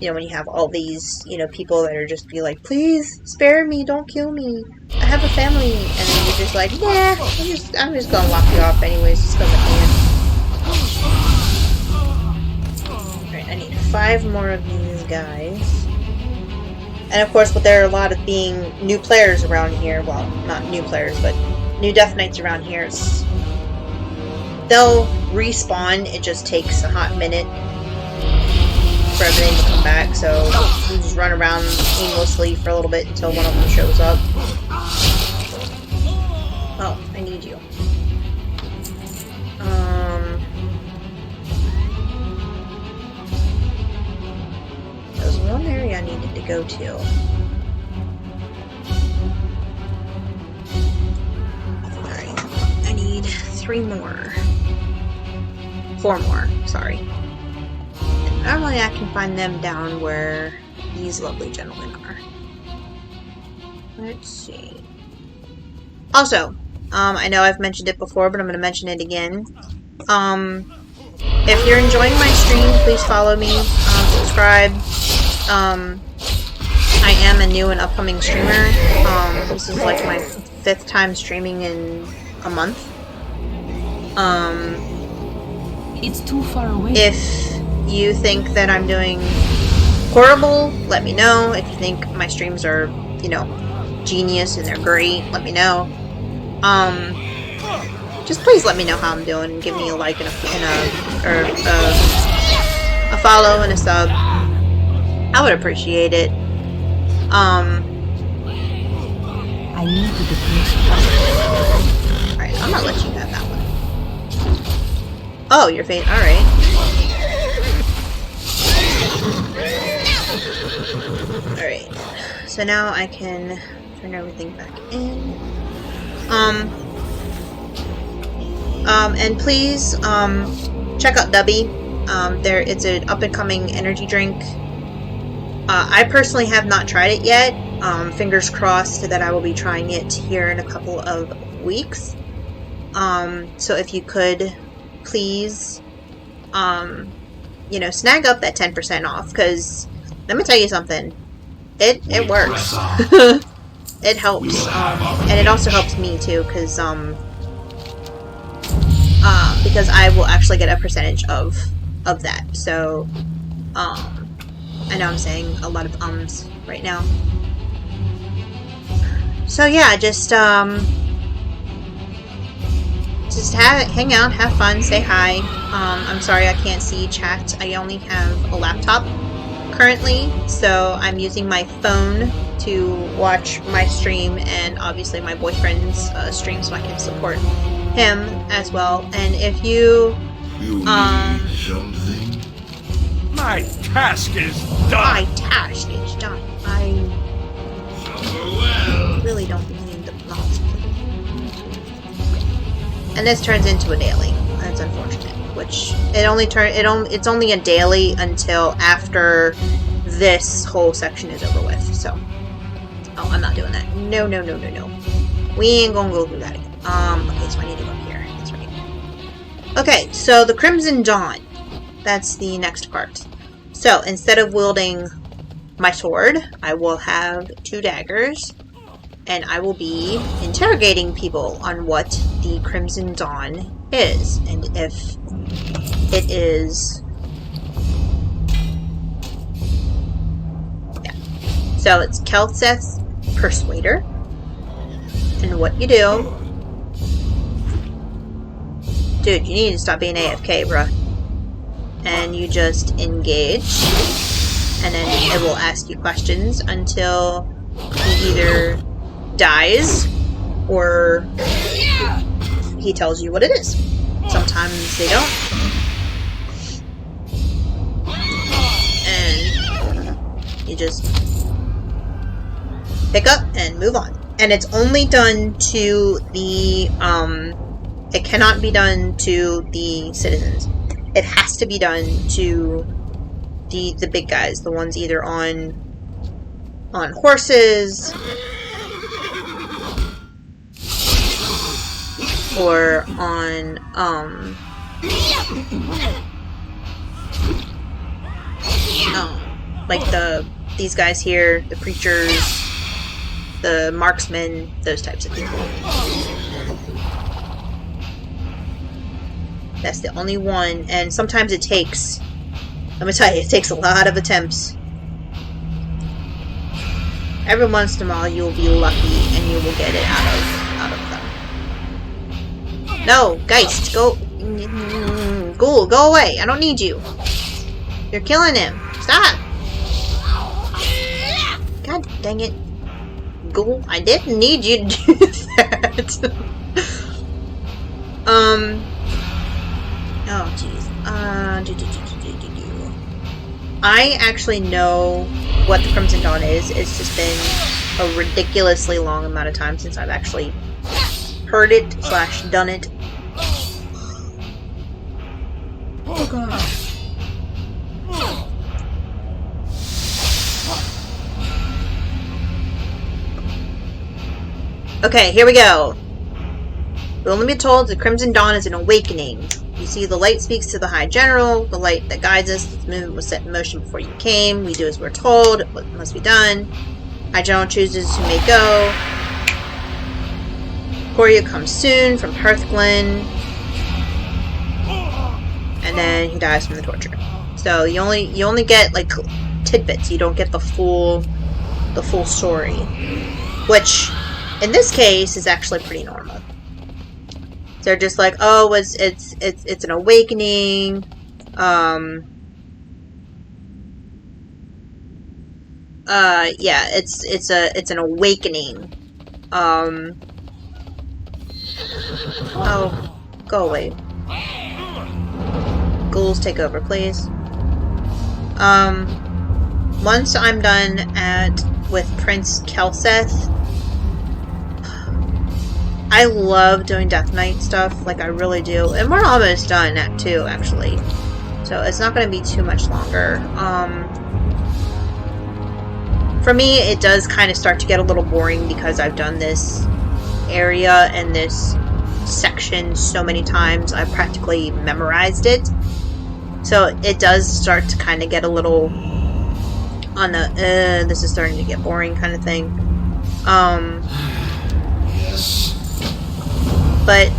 you know, when you have all these, you know, people that are just be like, please spare me, don't kill me, I have a family, and then you're just like, yeah, I'm just gonna lock you off anyways, just because I can. Alright, I need 5 more of these guys. And of course, but there are a lot of being new players around here, well, not new players, but new Death Knights around here. They'll respawn, it just takes a hot minute for everything to come back, so you just run around aimlessly for a little bit until one of them shows up. need you. There's one area I needed to go to. Alright, I need 3 more. 4 more, sorry. And normally I can find them down where these lovely gentlemen are. Let's see. Also, I know I've mentioned it before, but I'm going to mention it again. If you're enjoying my stream, please follow me, subscribe. I am a new and upcoming streamer. This is like my 5th time streaming in a month. It's too far away. If you think that I'm doing horrible, let me know. If you think my streams are, you know, genius and they're great, let me know. Just please let me know how I'm doing and give me a like and a follow and a sub. I would appreciate it. I need to defuse. Alright, I'm not letting you have that one. Oh, your face. Alright. Alright. So now I can turn everything back in. And please, check out Dubby. It's an up-and-coming energy drink. I personally have not tried it yet. Fingers crossed that I will be trying it here in a couple of weeks. So if you could, please, you know, snag up that 10% off, because let me tell you something. It works. It helps. And it also helps me too, because I will actually get a percentage of that. So, I know I'm saying a lot of ums right now. So yeah, just hang out, have fun, say hi. I'm sorry I can't see chat. I only have a laptop currently, so I'm using my phone to watch my stream and obviously my boyfriend's stream, so I can support him as well. And if you need something? My task is done. My task is done. I really don't need the plot. And this turns into a daily. That's unfortunate. Which it's only a daily until after this whole section is over with. So, oh, I'm not doing that. No. We ain't gonna go through that again. Okay, so I need to go here. That's right. Okay, so the Crimson Dawn. That's the next part. So, instead of wielding my sword, I will have 2 daggers, and I will be interrogating people on what the Crimson Dawn is, and if it is... Yeah. So, it's Kelseth's Persuader, and what you do... Dude, you need to stop being AFK, bruh. And you just engage, and then it will ask you questions until he either dies or he tells you what it is. Sometimes they don't. And you just pick up and move on. And it's only done to the, it cannot be done to the citizens. It has to be done to the big guys, the ones either on horses or on like these guys here, the preachers, the marksmen, those types of people. That's the only one, and sometimes it takes, let me tell you, it takes a lot of attempts. Every once in a while you will be lucky and you will get it out of them. No, Geist, go away. I don't need you. You're killing him. Stop. God dang it. Ghoul, I didn't need you to do that. Oh, jeez. I actually know what the Crimson Dawn is. It's just been a ridiculously long amount of time since I've actually heard it / done it. Oh god. Okay, here we go. We've only been told the Crimson Dawn is an awakening. You see, the light speaks to the High General, the light that guides us. Its movement was set in motion before you came. We do as we're told, what must be done. High General chooses who may go. Koryu comes soon from Hearthglen. And then he dies from the torture. So you only get like tidbits. You don't get the full story. Which in this case is actually pretty normal. They're just like, oh, it's an awakening. Yeah, it's an awakening. Oh, go away. Ghouls, take over, please. Once I'm done with Prince Kelseth, I love doing Death Knight stuff, like I really do. And we're almost done at 2, actually. So it's not going to be too much longer. For me, it does kind of start to get a little boring because I've done this area and this section so many times. I've practically memorized it. So it does start to kind of get a little on the, this is starting to get boring kind of thing. Yes. But,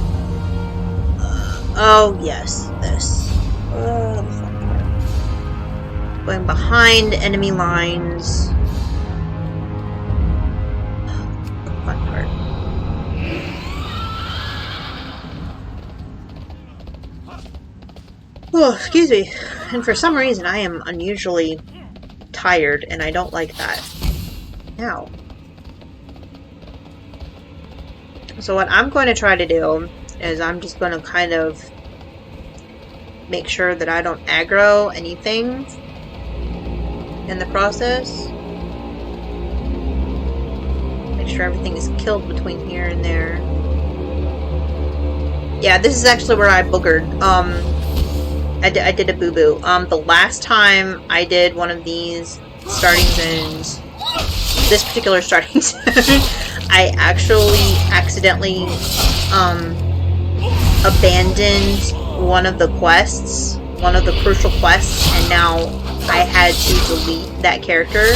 oh yes, this. The fun part. Going behind enemy lines. Fun part. Oh, excuse me. And for some reason, I am unusually tired, and I don't like that. Now. So what I'm going to try to do is I'm just going to kind of make sure that I don't aggro anything in the process. Make sure everything is killed between here and there. Yeah, this is actually where I boogered. I did a boo-boo. The last time I did one of these starting zones, this particular starting zone, I actually accidentally abandoned one of the quests, one of the crucial quests, and now I had to delete that character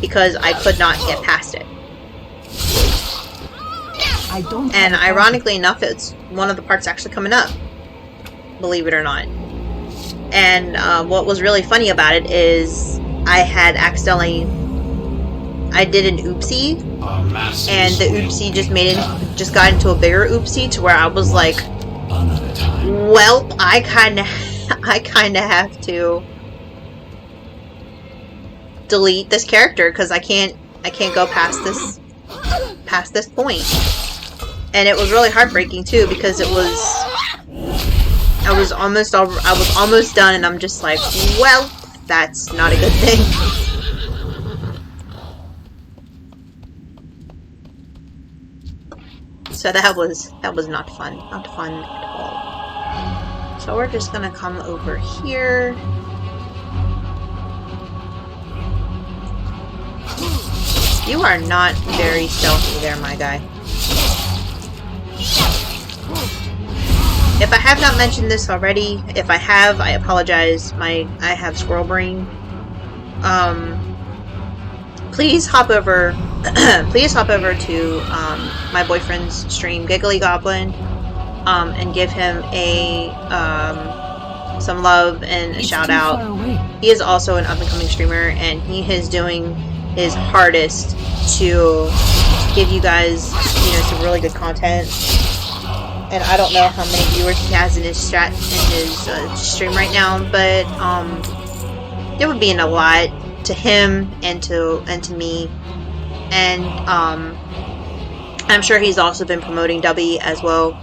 because I could not get past it. And ironically enough, it's one of the parts actually coming up, believe it or not. And what was really funny about it is I had accidentally, I did an oopsie, and the oopsie just got into a bigger oopsie to where I was like, well, I kind of have to delete this character because I can't go past this point. And it was really heartbreaking too because it was, I was almost done, and I'm just like, well, that's not a good thing. So that was not fun. Not fun at all. So we're just gonna come over here. You are not very stealthy there, my guy. If I have not mentioned this already, if I have, I apologize. I have squirrel brain. Please hop over to my boyfriend's stream, Giggly Goblin, and give him a some love and a shout out. He is also an up and coming streamer, and he is doing his hardest to give you guys, some really good content. And I don't know how many viewers he has in his stream right now, but it would mean a lot to him and to me. And I'm sure he's also been promoting Dubby as well.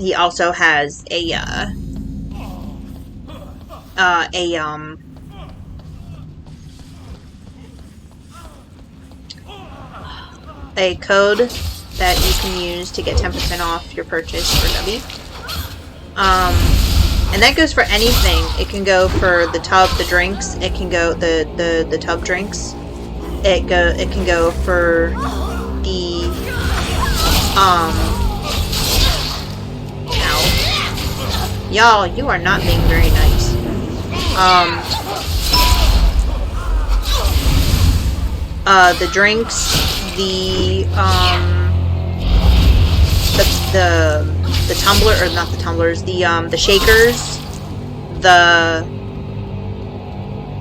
he also has a code that you can use to get 10% off your purchase for W. And that goes for anything. It can go for the tub, the drinks. It can go the tub drinks. It can go for the ow. Y'all, you are not being very nice. The drinks, the tumbler, or not the tumblers, the shakers,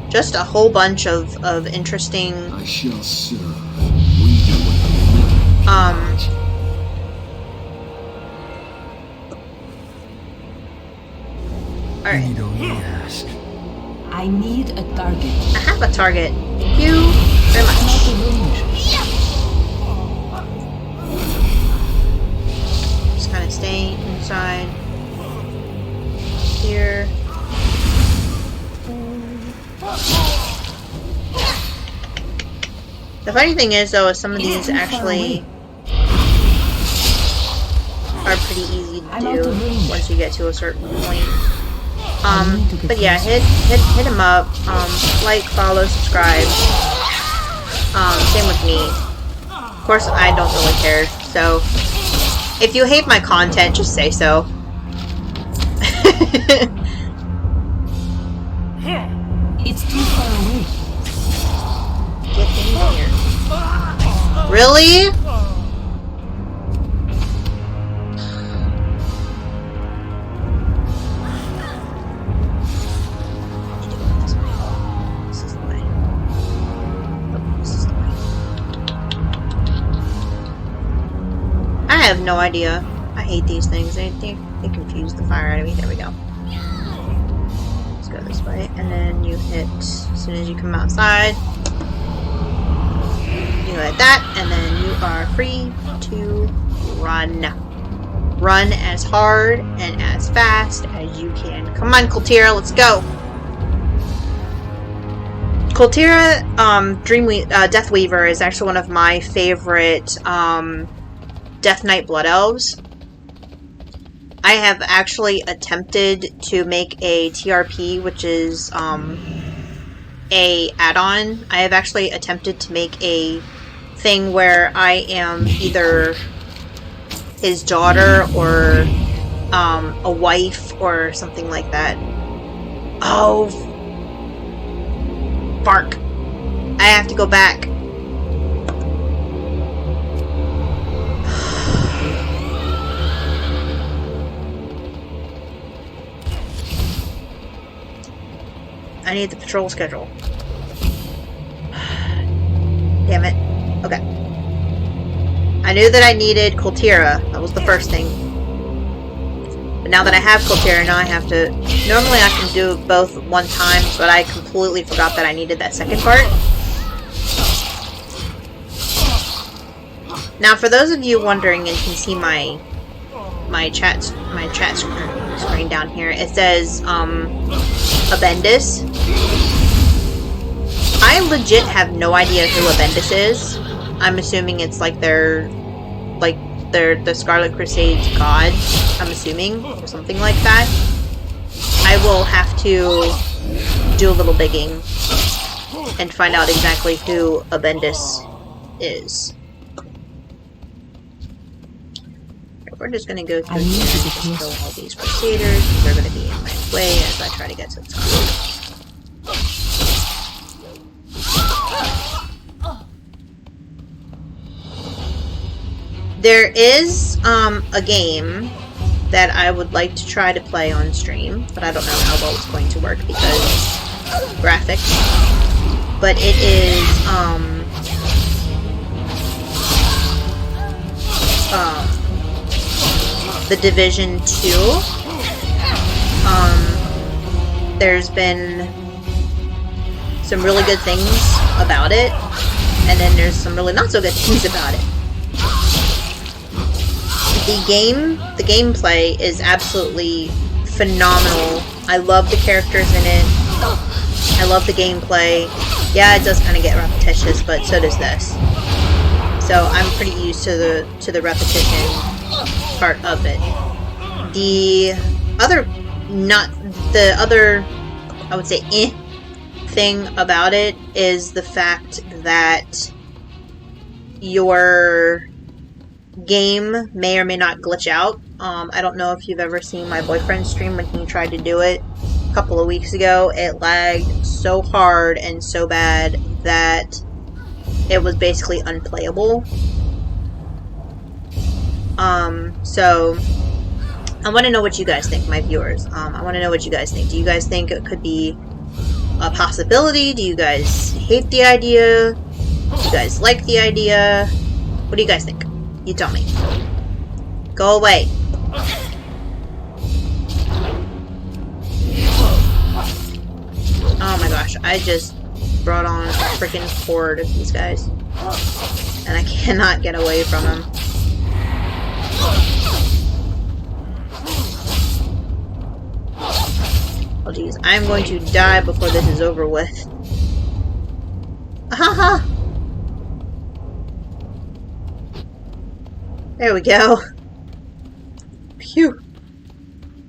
just a whole bunch of interesting I shall serve. We do what alright. Need only ask. I need a target. I have a target. Thank you very I'm out much. of range. Just kind of stay inside here. The funny thing is, though, is some of these actually are pretty easy to do once you get to a certain point. But yeah, hit him up. Like, follow, subscribe. Same with me. Of course, I don't really care. So, if you hate my content, just say so. It's too far away. Get in here. Really? This is the way. Oh, this is the way. I have no idea. I hate these things. They confuse the fire out of me. There we go. Let's go this way, and then you hit as soon as you come outside. You hit that, and then you are free to run. Run as hard and as fast as you can. Come on, Kultira, let's go. Kultira, Deathweaver is actually one of my favorite Death Knight Blood Elves. I have actually attempted to make a TRP, which is a add-on. I have actually attempted to make a thing where I am either his daughter or a wife or something like that. Oh, bark. I have to go back. I need the patrol schedule. Damn it. Okay. I knew that I needed Kultira. That was the first thing. But now that I have Kultira, now I have to... Normally I can do both at one time, but I completely forgot that I needed that second part. Now, for those of you wondering and can see my chat screen down here, it says, Abendis. I legit have no idea who Abendis is. I'm assuming it's like the Scarlet Crusade's god. I'm assuming, or something like that. I will have to do a little digging and find out exactly who Abendis is. We're just gonna go through here and just kill all these Crusaders. They're gonna be in my way as I try to get to the top. There is a game that I would like to try to play on stream, but I don't know how well it's going to work because graphics. But it is The Division 2. There's been some really good things about it, and then there's some really not so good things about it. the gameplay is absolutely phenomenal. I love the characters in it. I love the gameplay. Yeah, it does kind of get repetitious, but so does this. So I'm pretty used to the repetition part of it. The other, I would say, thing about it is the fact that your game may or may not glitch out. I don't know if you've ever seen my boyfriend's stream when he tried to do it a couple of weeks ago. It lagged so hard and so bad that it was basically unplayable. So I want to know what you guys think, my viewers. I want to know what you guys think. Do you guys think it could be a possibility? Do you guys hate the idea? Do you guys like the idea? What do you guys think? You tell me. Go away. Oh my gosh, I just brought on a freaking horde of these guys. And I cannot get away from them. Oh geez, I'm going to die before this is over with. Ahaha! There we go. Phew.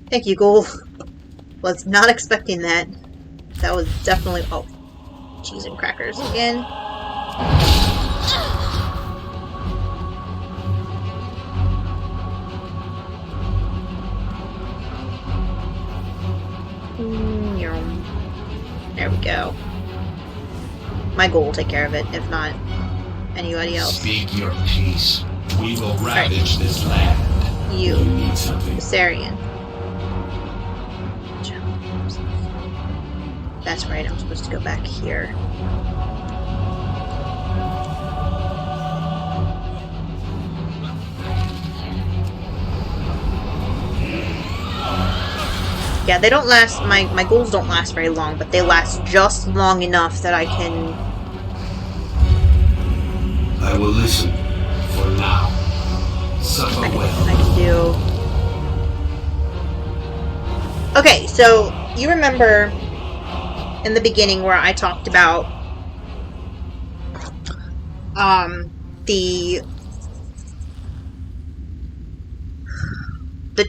Thank you, Ghoul. Was not expecting that. That was definitely... Oh. Cheese and crackers again. There we go. My Ghoul will take care of it, if not anybody else. Speak your peace. We will ravage this land. You need something. Viserion. That's right, I'm supposed to go back here. Yeah, they don't last, my ghouls don't last very long, but they last just long enough that I can... I will listen for now. Suffer well. I can do... Okay, so you remember in the beginning where I talked about the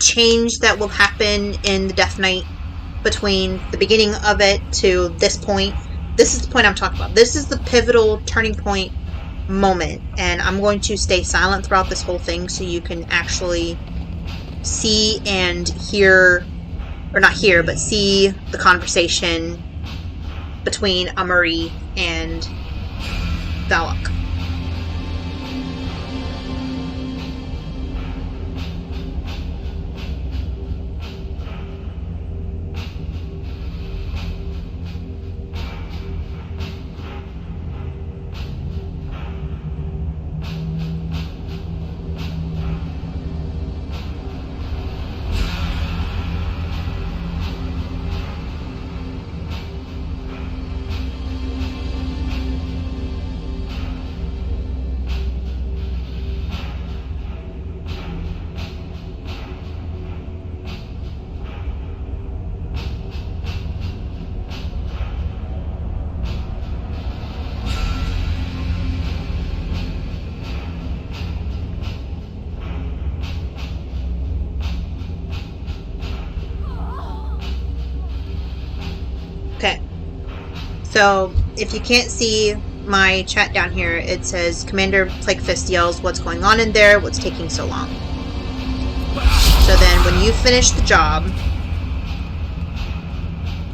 change that will happen in the Death Knight between the beginning of it to this point. This is the point I'm talking about. This is the pivotal turning point moment, and I'm going to stay silent throughout this whole thing so you can actually see and hear, or not hear, but see the conversation between Amari and Valak. Okay, so if you can't see my chat down here, it says Commander Plaguefist yells, "What's going on in there? What's taking so long?" So then when you finish the job,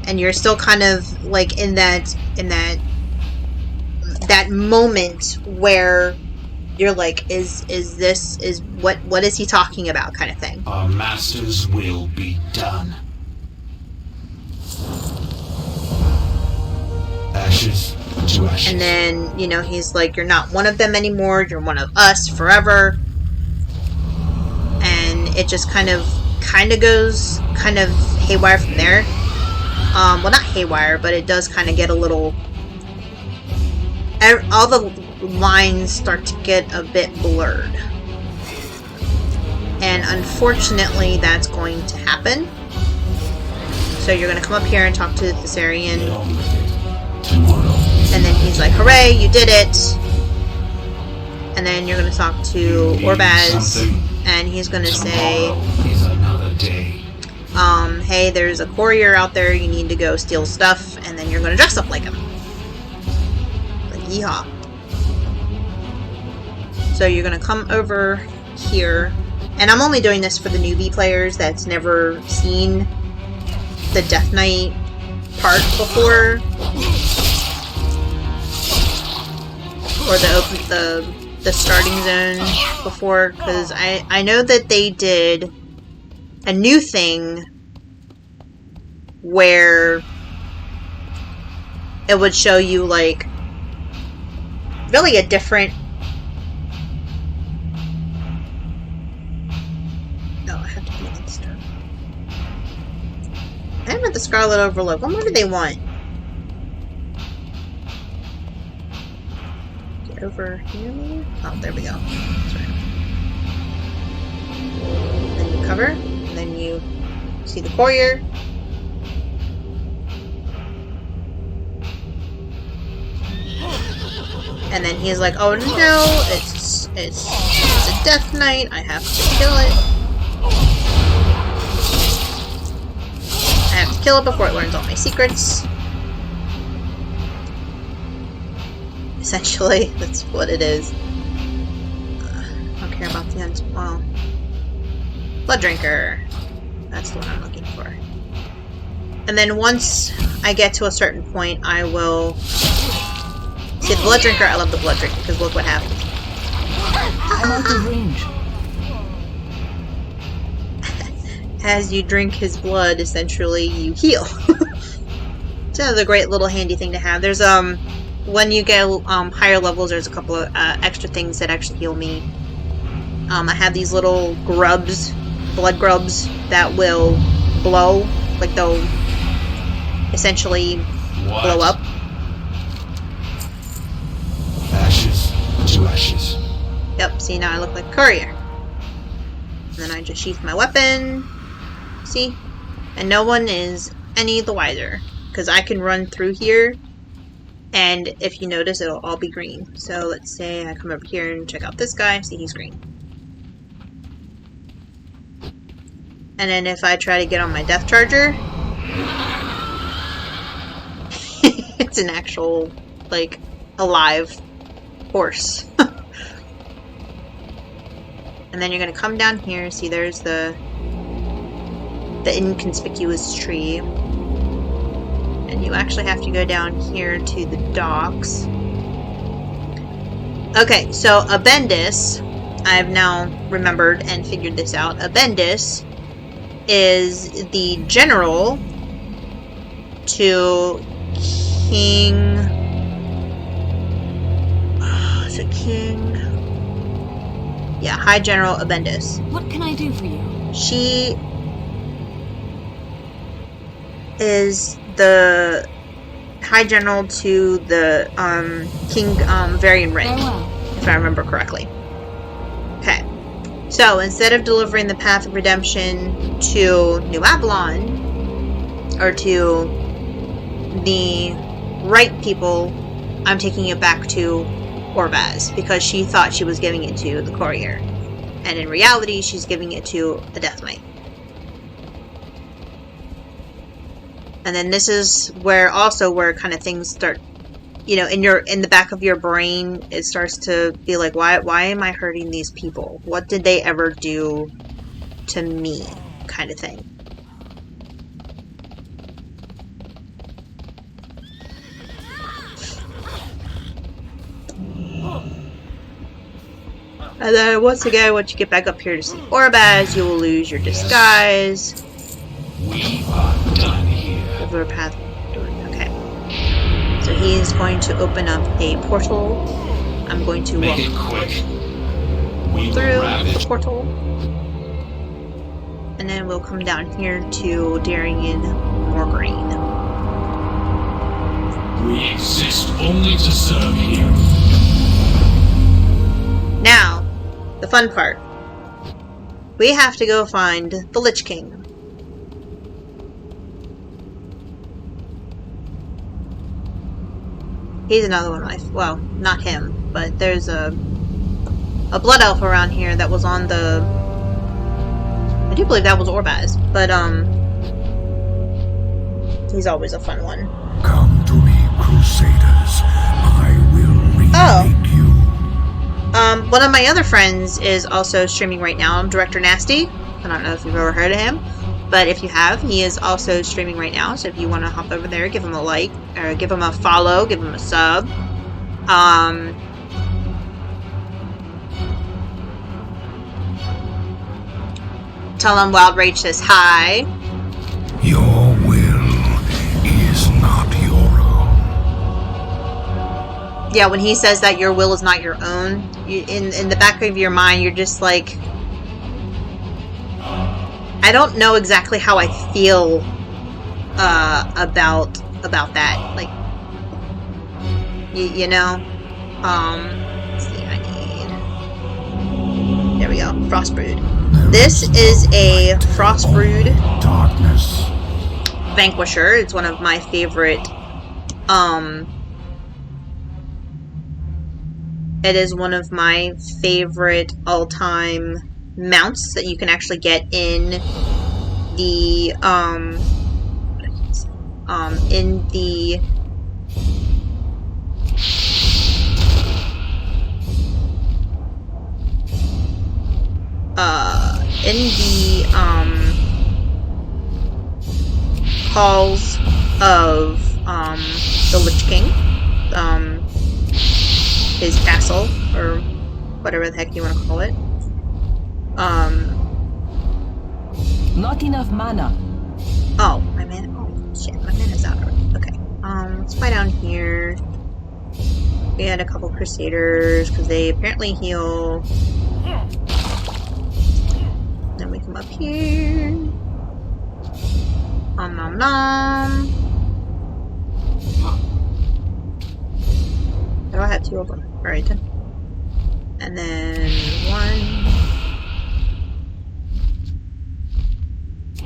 and you're still kind of like in that moment where you're like, is what is he talking about, kind of thing. Our master's will be done. Ashes to ashes. And then, you know, he's like, you're not one of them anymore, you're one of us forever. And it just kind of goes kind of haywire from there. Well, not haywire, but it does kind of get a little... All the lines start to get a bit blurred. And unfortunately, that's going to happen. So you're going to come up here and talk to the Thessarian. And then he's like, hooray, you did it! And then you're going to talk to Orbaz. And he's going to say, is another day. hey, there's a courier out there, you need to go steal stuff. And then you're going to dress up like him. Like, yeehaw. So you're going to come over here. And I'm only doing this for the newbie players that's never seen the Death Knight part before. Or the starting zone before. Because I know that they did a new thing where it would show you, like, really a different... I'm at the Scarlet Overlook. What more do they want? Get over here, maybe? Oh, there we go. That's right. Then you cover, and then you see the courier. And then he's like, oh no, it's a Death Knight. I have to kill it. I have to kill it before it learns all my secrets. Essentially, that's what it is. I don't care about the ends. Well, Blood Drinker. That's the one I'm looking for. And then once I get to a certain point, I will... See, the Blood Drinker, I love the Blood Drinker, because look what happens. I'm out of range. As you drink his blood, essentially, you heal. So that's a great little handy thing to have. There's, when you get higher levels, there's a couple of extra things that actually heal me. I have these little grubs, blood grubs, that will blow. Like, they'll essentially blow up. Ashes to ashes. Yep, see, now I look like a courier. And then I just sheath my weapon. See? And no one is any the wiser. Because I can run through here, and if you notice, it'll all be green. So let's say I come over here and check out this guy. See, he's green. And then if I try to get on my death charger, it's an actual, like, alive horse. And then you're going to come down here. See, there's the inconspicuous tree. And you actually have to go down here to the docks. Okay, so Abendis, I've now remembered and figured this out. Abendis is the general to King... is it King? Yeah, High General Abendis. What can I do for you? She is the High General to the King Varian Ring, if I remember correctly. Okay. So, instead of delivering the Path of Redemption to New Avalon, or to the right people, I'm taking it back to Orbaz, because she thought she was giving it to the courier. And in reality, she's giving it to a Death Knight. And then this is where kind of things start, you know, in the back of your brain, it starts to be like, why am I hurting these people? What did they ever do to me? Kind of thing. And then once again, once you get back up here to see Orbaz, you will lose your disguise. We are done here. Over path. Okay. So he is going to open up a portal. I'm going to Make walk it quick. We through will the ravage. portal. And then we'll come down here to Darien Morgreen. We exist only to serve here. Now, the fun part. We have to go find the Lich King. He's another one of my... Well, not him, but there's a blood elf around here that was on the... I do believe that was Orbaz, but, he's always a fun one. Come to me, Crusaders. I will remake you. One of my other friends is also streaming right now. Director Nasty. I don't know if you've ever heard of him, but if you have, he is also streaming right now. So if you want to hop over there, give him a like, or give him a follow, give him a sub. Tell him Wild Rage says hi. Your will is not your own. Yeah, when he says that your will is not your own, in the back of your mind, you're just like, I don't know exactly how I feel about that. Like, you know, let's see, I need. There we go, Frostbrood. This is a Frostbrood Darkness. Vanquisher. It's one of my favorite. It is one of my favorite all-time mounts that you can actually get in the halls of the Lich King, his castle, or whatever the heck you want to call it. Not enough mana. Oh, my mana. Oh shit, my mana's out already. Okay. Let's fly down here. We had a couple Crusaders because they apparently heal. Then we come up here. Nom nom. Oh, I have two of them. Alright then. And then 1, 2,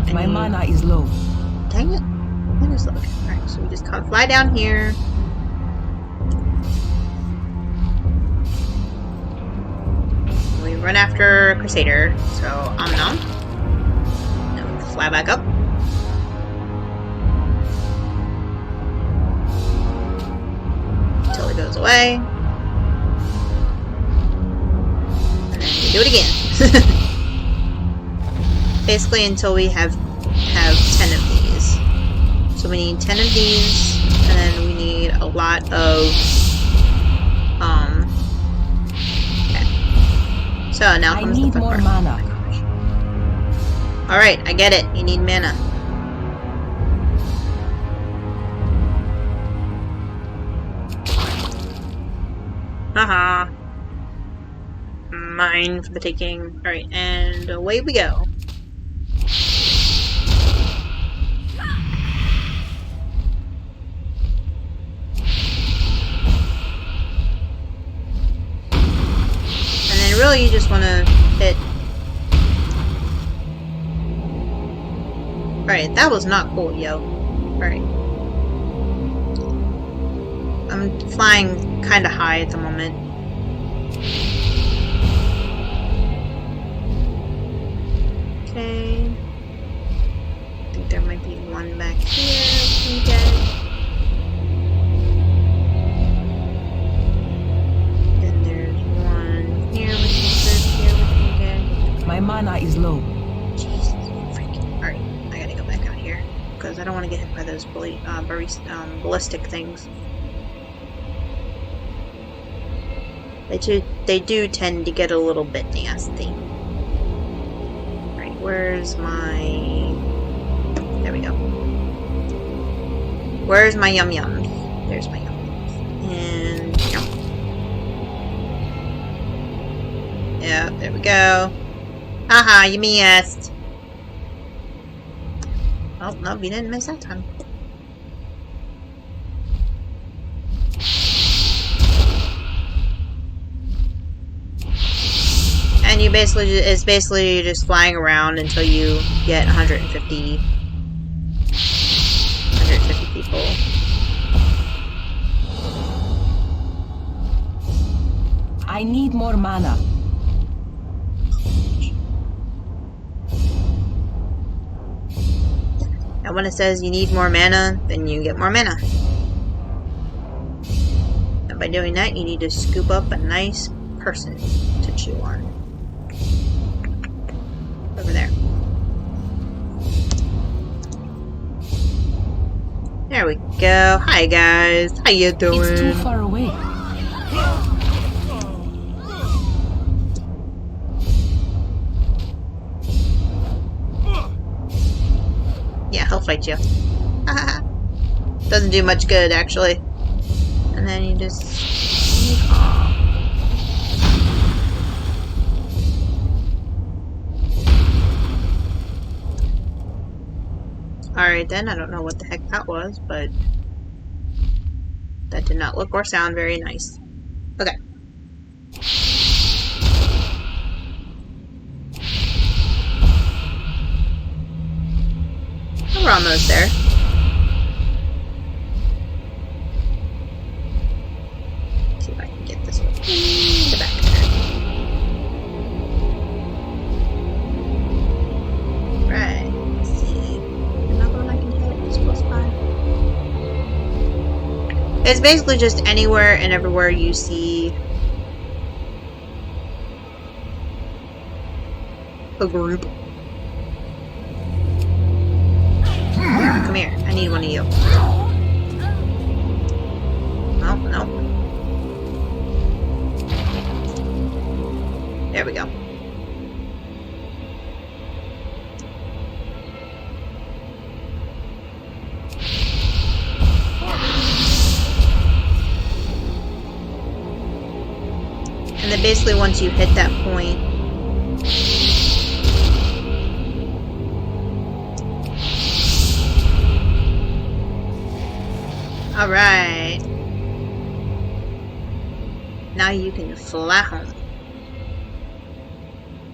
3. My mana is low. Dang it. Mana is low. Alright, so we just kind of fly down here. We run after Crusader, so nom. Then we fly back up. Until it goes away. And then we do it again. Basically until we have 10 of these. So we need 10 of these, and then we need a lot of okay. So now I comes need the fun more part. mana. Oh my gosh. Alright, I get it. You need mana. Haha. Mine for the taking. Alright, and away we go. And then really you just want to hit. Alright, that was not cool, yo. Alright. I'm flying kind of high at the moment. Okay. I think there might be one back here we can get. Then there's one here we can get. My mana is low. Jesus freaking. Alright, I gotta go back out here. Because I don't want to get hit by those ballistic things. They do tend to get a little bit nasty. Right, where's my... There we go. Where's my yum-yums? There's my yum-yums. And... Yeah, there we go. Haha, you missed. Oh, no, we didn't miss that time. basically it's basically just flying around until you get 150 people. I need more mana. And when it says you need more mana, then you get more mana. And by doing that, you need to scoop up a nice person to chew on. Over there. There we go. Hi guys. How you doing? It's too far away. Yeah, he'll fight you. Doesn't do much good, actually. And then you just... Alright then, I don't know what the heck that was, but... that did not look or sound very nice. Okay. We're almost there. Let's see if I can get this one. The back there. Right. Let's see. Another one I can hit is close by. It's basically just anywhere and everywhere you see a group. Come here. I need one of you. Oh, no. There we go. And then basically once you hit that point, alright. Now you can fly home.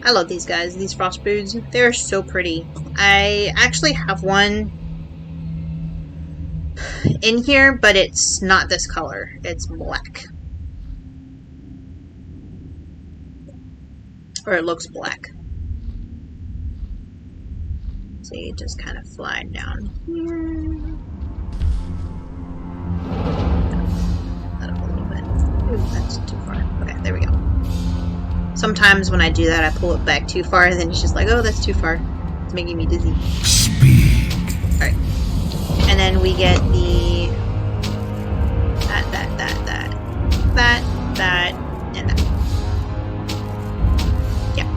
I love these guys, these frost broods. They're so pretty. I actually have one in here, but it's not this color. It's black. Or it looks black. So you just kind of fly down here. That up a little bit. Ooh, that's too far. Okay, there we go. Sometimes when I do that, I pull it back too far, and then it's just like, oh, that's too far. It's making me dizzy. Speak. Alright. And then we get the... that, and that. Yeah.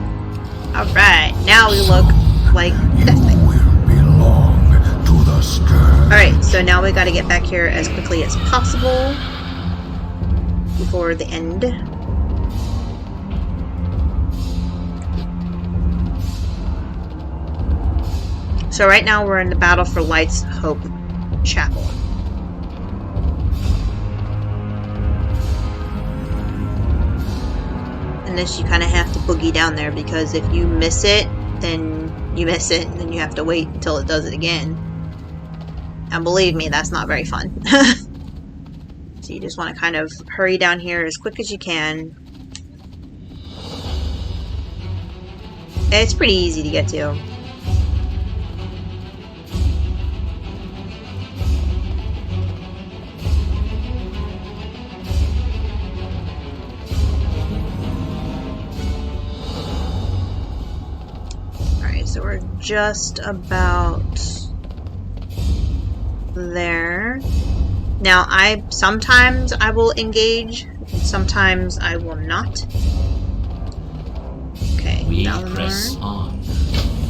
Alright, now we look like Death Knight. Will belong to the scourge. Alright, so now we gotta get back here as quickly as possible before the end. So right now we're in the Battle for Light's Hope Chapel. And this you kind of have to boogie down there, because if you miss it, then you miss it, and then you have to wait until it does it again. And believe me, that's not very fun. So you just want to kind of hurry down here as quick as you can. It's pretty easy to get to. So we're just about there. Now sometimes I will engage, sometimes I will not. Okay, We down press there. on.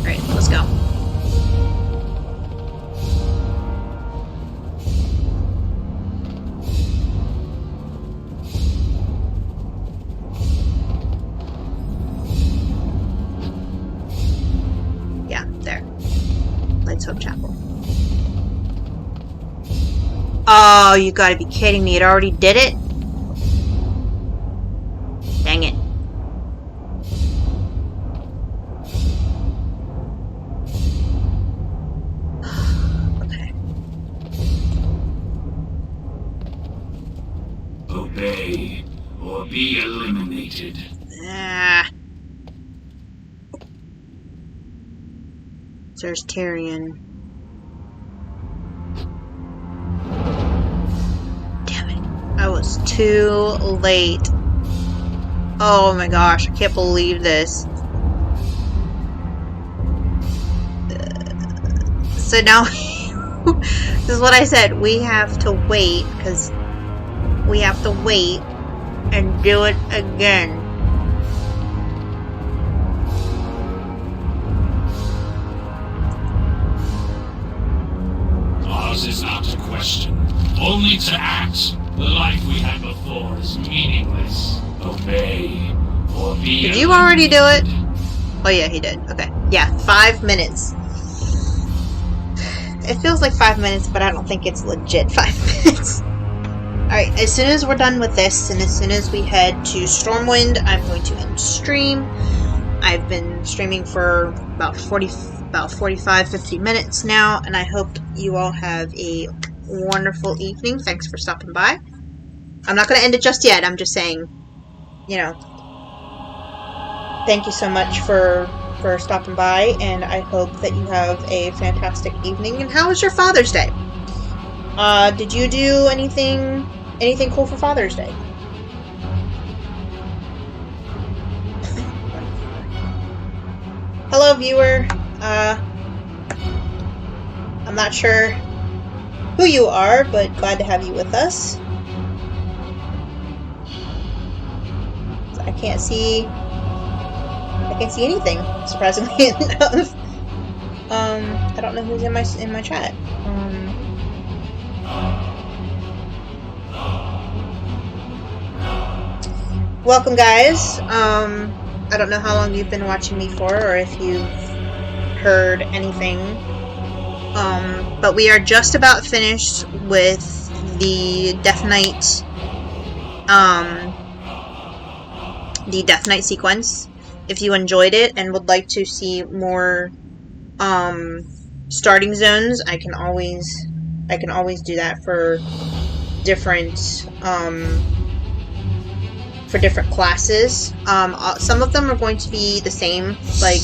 Alright, let's go. Yeah, there. Light's Hope Chapel. Oh, you gotta be kidding me. It already did it? Dang it. Obey, or be eliminated. Ah. There's Tyrion. Damn it. I was too late. Oh my gosh, I can't believe this. So now, this is what I said, we have to wait, because we have to wait and do it again. Ours is not to question, only to act. The life we had before is meaningless. Obey, or be Did you already do it? Oh yeah, he did. Okay. Yeah, 5 minutes. It feels like 5 minutes, but I don't think it's legit 5 minutes. Alright, as soon as we're done with this, and as soon as we head to Stormwind, I'm going to end stream. I've been streaming for about 45-50 minutes now, and I hope you all have a wonderful evening. Thanks for stopping by. I'm not going to end it just yet, I'm just saying, you know, thank you so much for stopping by, and I hope that you have a fantastic evening. And how was your Father's Day? Did you do anything cool for Father's Day? Hello, viewer. I'm not sure who you are, but glad to have you with us. I can't see anything, surprisingly enough. I don't know who's in my chat. Welcome, guys. I don't know how long you've been watching me for, or if you've heard anything. But we are just about finished with the Death Knight, sequence. If you enjoyed it and would like to see more starting zones, I can always do that for different classes. Some of them are going to be the same, like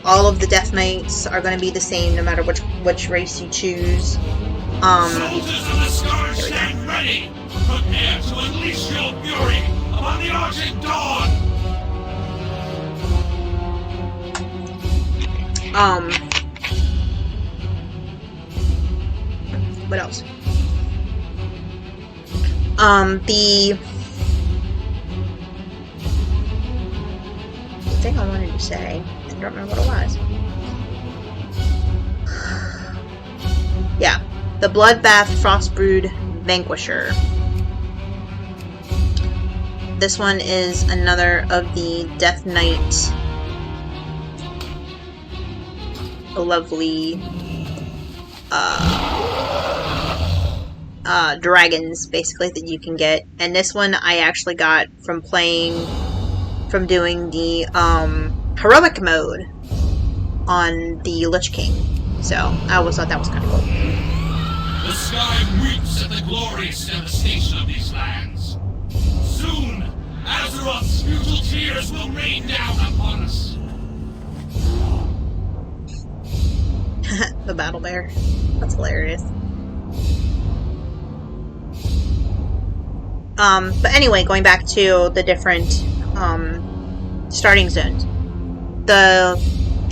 all of the Death Knights are going to be the same no matter which race you choose. Soldiers of the Scar, stand ready! Prepare to unleash your fury upon the Argent Dawn! What else? The thing I wanted to say, I don't remember what it was. Yeah, the Bloodbath Frostbrood Vanquisher. This one is another of the Death Knight lovely dragons, basically, that you can get. And this one I actually got from doing the heroic mode on the Lich King. So I always thought that was kind of cool. The sky weeps at the glorious devastation of these lands. Soon, Azeroth's futile tears will rain down upon us. The battle bear. That's hilarious. But anyway, going back to the different starting zones.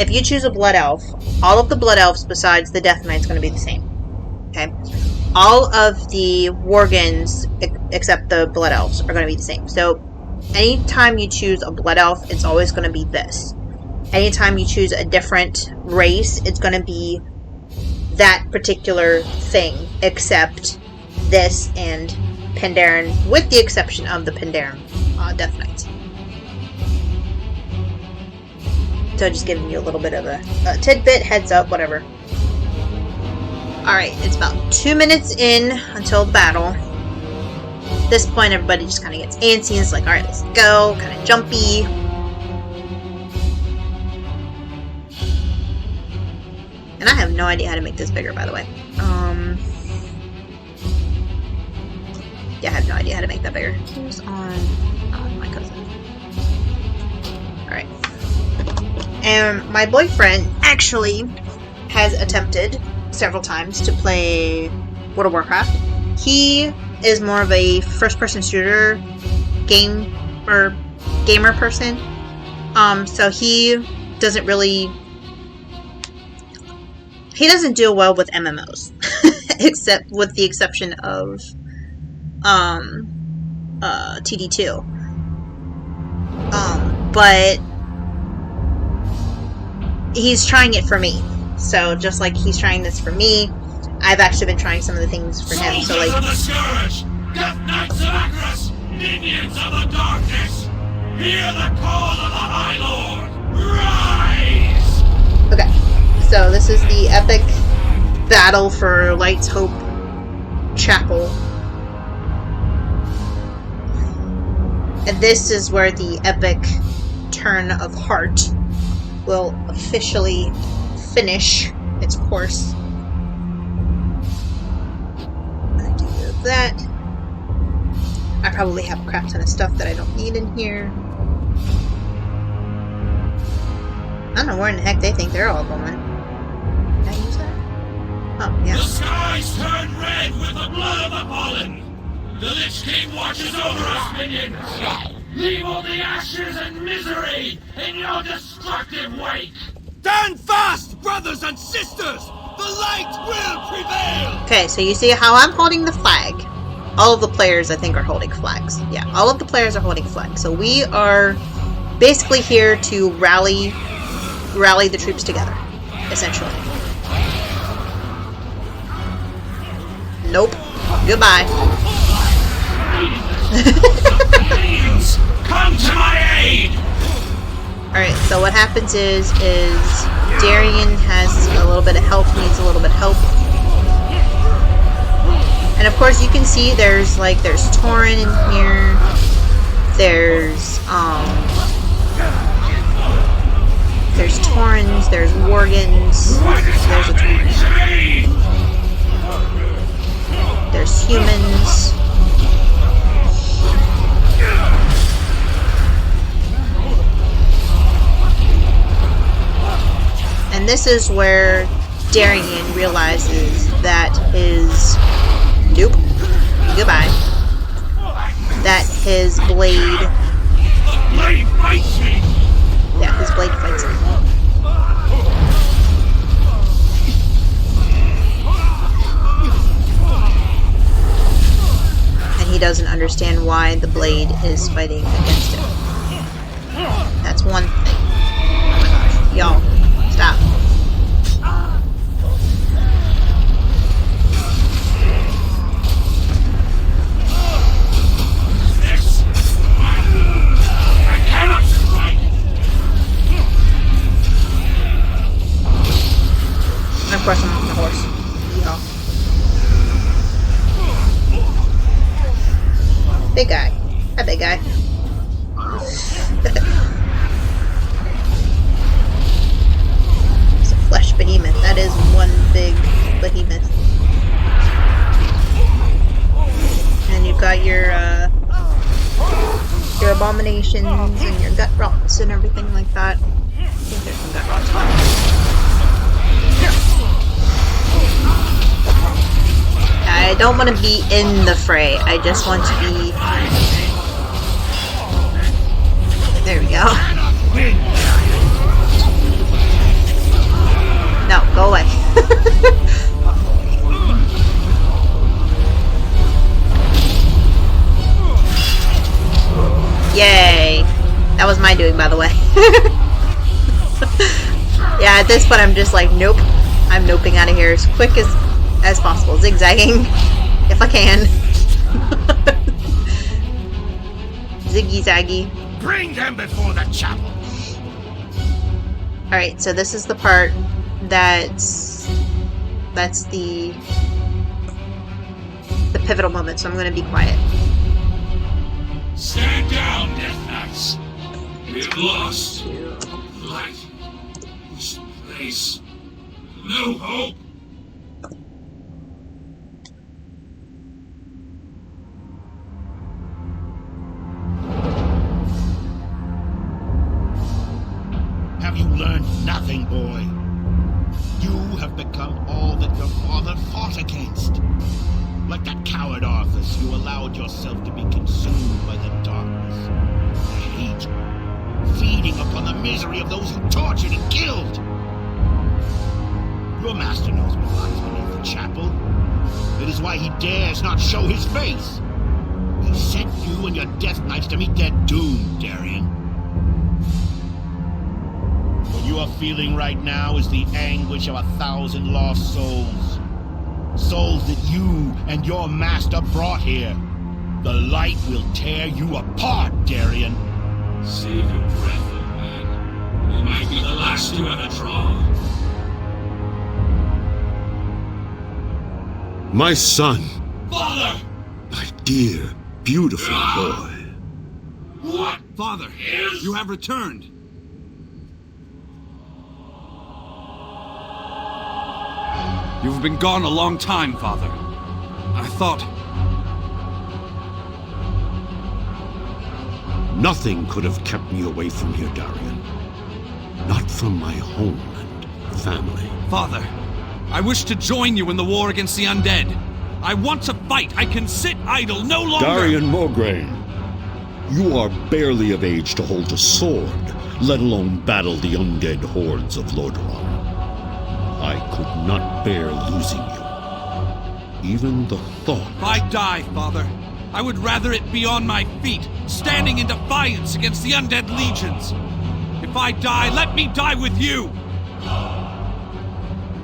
If you choose a Blood Elf, all of the Blood Elves besides the Death Knight's going to be the same. Okay? All of the Worgens, except the Blood Elves, are going to be the same. So, anytime you choose a Blood Elf, it's always going to be this. Anytime you choose a different race, it's going to be that particular thing, except this and Pandaren, with the exception of the Pandaren Death Knights. So just giving you a little bit of a tidbit, heads up, whatever. Alright, it's about 2 minutes in until the battle. At this point, everybody just kind of gets antsy and it's like, alright, let's go, kind of jumpy. And I have no idea how to make this bigger, by the way. Yeah, I have no idea how to make that bigger. Who's on my cousin? Alright. And my boyfriend actually has attempted several times to play World of Warcraft. He is more of a first-person shooter gamer person. So he doesn't really... He doesn't do well with MMOs. Except with the exception of TD2. But he's trying it for me. So just like he's trying this for me, I've actually been trying some of the things for him. So like, of the Scourge, Death Knights of Akros, minions of the darkness, hear the call of the High Lord. Rise! okay. So this is the epic battle for Light's Hope Chapel. And this is where the epic turn of heart will officially finish its course. I do that. I probably have a crap ton of stuff that I don't need in here. I don't know where in the heck they think they're all going. Can I use that? Oh, yeah. The skies turn red with the blood of the fallen. The Lich King watches over us, minions. Leave all the ashes and misery in your destructive wake. Stand fast, brothers and sisters! The light will prevail! Okay, so you see how I'm holding the flag. All of the players, I think, are holding flags. Yeah, all of the players are holding flags. So we are basically here to rally the troops together, essentially. Nope. Goodbye. Minions, come to my aid! Alright, so what happens is Darian has a little bit of help, needs a little bit of help. And of course you can see there's Tauren in here. There's Taurens, there's Worgans, there's a Tauren. There's humans. And this is where Darian realizes that his... Nope. Goodbye. That his blade... The blade fights me! Yeah, his blade fights him. And he doesn't understand why the blade is fighting against him. That's one thing. Oh my gosh. Y'all. Stop. I cannot strike! And of course I'm on the horse. Yeehaw. Big guy. Hi, big guy. Flesh behemoth. That is one big behemoth. And you've got your abominations and your gut rots and everything like that. I think there's some gut rots on. I don't want to be in the fray. I just want to be... There we go. No, go away. Yay. That was my doing, by the way. Yeah, at this point I'm just like, nope. I'm noping out of here as quick as possible. Zigzagging, if I can. Ziggy-zaggy. Bring them before the chapel! Alright, so this is the part that's the pivotal moment, so I'm going to be quiet. Stand down, Death Knights. We've lost. Light. This place. No hope. Arthas, you allowed yourself to be consumed by the darkness, the hate, feeding upon the misery of those you tortured and killed. Your master knows what lies beneath the chapel. It is why he dares not show his face. He sent you and your Death Knights to meet their doom, Darien. What you are feeling right now is the anguish of 1,000 lost souls. Souls that you and your master brought here. The light will tear you apart, Darien. Save your breath, old man. It might be the last you ever draw. My son! Father! My dear, beautiful boy. What? Father, Is- you have returned. You've been gone a long time, Father. I thought... Nothing could have kept me away from here, Darien. Not from my home and family. Father, I wish to join you in the war against the undead. I want to fight. I can sit idle no longer. Darien Mograine, you are barely of age to hold a sword, let alone battle the undead hordes of Lordaeron. I could not bear losing you. Even the thought... If I die, Father, I would rather it be on my feet, standing in defiance against the undead legions. If I die, let me die with you!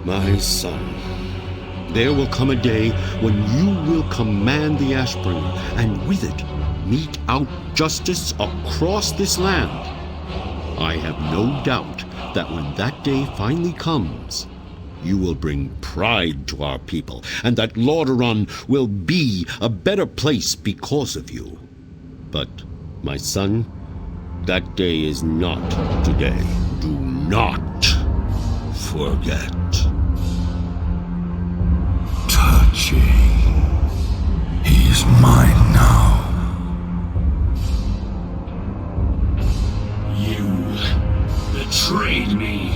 My son, there will come a day when you will command the Ashbringer, and with it, mete out justice across this land. I have no doubt that when that day finally comes, you will bring pride to our people, and that Lordaeron will be a better place because of you. But, my son, that day is not today. Do not forget. Touching. He's mine now. You betrayed me.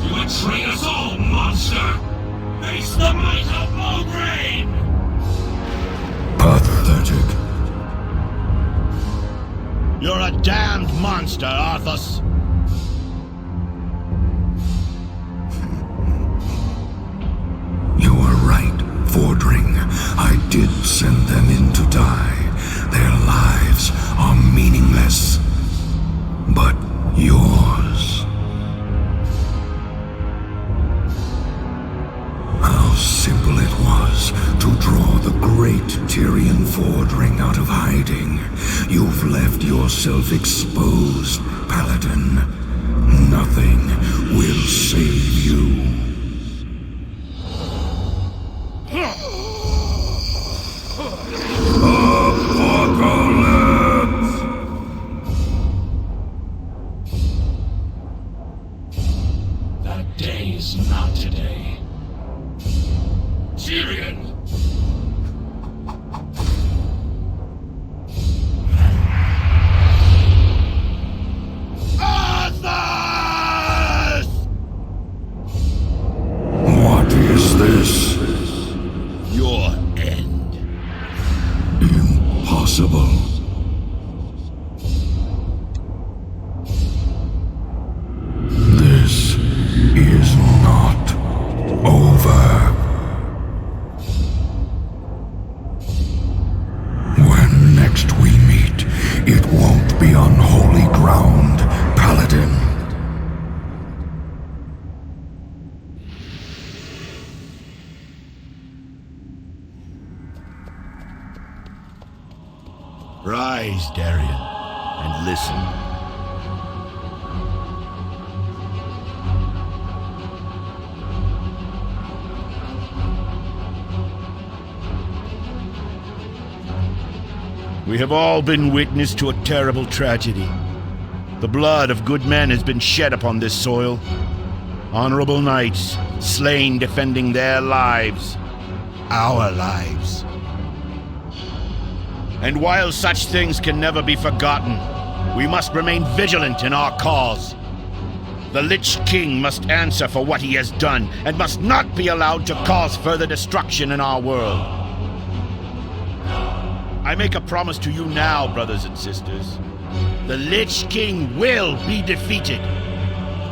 You betrayed us all, monster! Face the might of Mograine! Pathetic. You're a damned monster, Arthas. You were right, Fordring. I did send them in to die. Their lives are meaningless. But yours... How simple it was to draw the great Tyrion Fordring out of hiding. You've left yourself exposed, Paladin. Nothing will save you. That day is not today. Tyrion! Arthas! What is this? Your end. Impossible. This is not over. When next we meet, it won't be on holy ground, Paladin. Rise, Darien, and listen. We have all been witness to a terrible tragedy. The blood of good men has been shed upon this soil. Honorable knights, slain defending their lives, our lives. And while such things can never be forgotten, we must remain vigilant in our cause. The Lich King must answer for what he has done, and must not be allowed to cause further destruction in our world. I make a promise to you now, brothers and sisters. The Lich King will be defeated.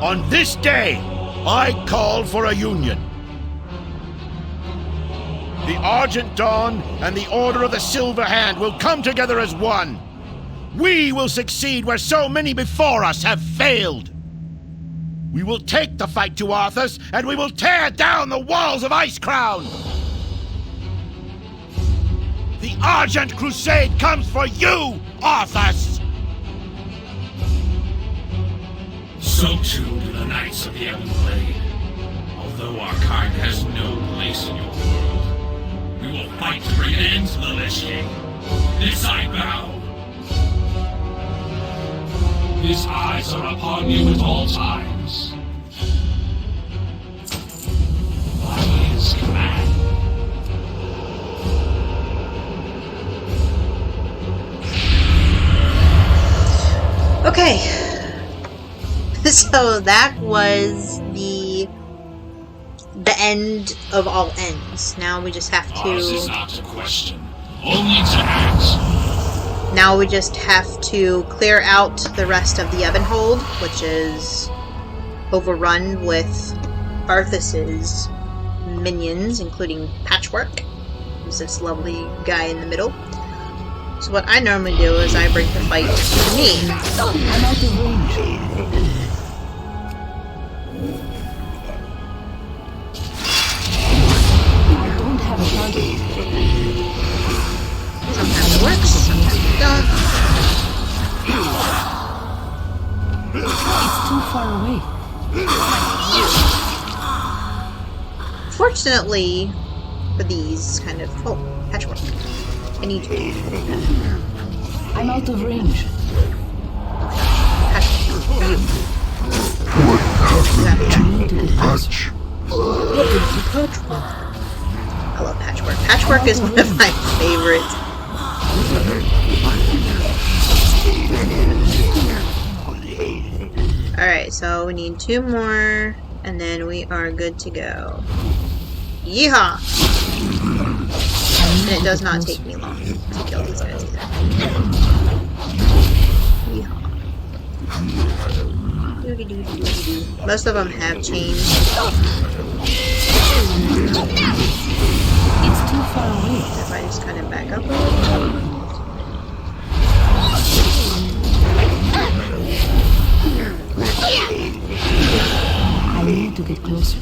On this day, I call for a union. The Argent Dawn and the Order of the Silver Hand will come together as one. We will succeed where so many before us have failed. We will take the fight to Arthas, and we will tear down the walls of Icecrown. The Argent Crusade comes for you, Arthas! So too do the Knights of the Everblade. Although our kind has no place in your world, we will fight to bring an end to the Lich King. This I vow. His eyes are upon you at all times. By his command. Okay. So that was the end of all ends. Now we just have Ours is to... not to question, only to act. Now we just have to clear out the rest of the Evenhold, which is overrun with Arthas's minions, including Patchwork, who's this lovely guy in the middle. So what I normally do is I bring the fight to me. I'm out of range. I don't have a target. Sometimes it works, sometimes it don't. It's too far away. Fortunately, for these kind of... Oh, Patchwork. I need you. I'm out of range. Patchwork. Patch. I love Patchwork. Patchwork is one of my favorites. Alright, so we need 2 more, and then we are good to go. Yeehaw! And it does not take me long to kill these guys either. Yeehaw. Doo-doo-doo-doo-doo-doo. Most of them have chains. It's too far away. If I just kind of back up a little. I need to get closer.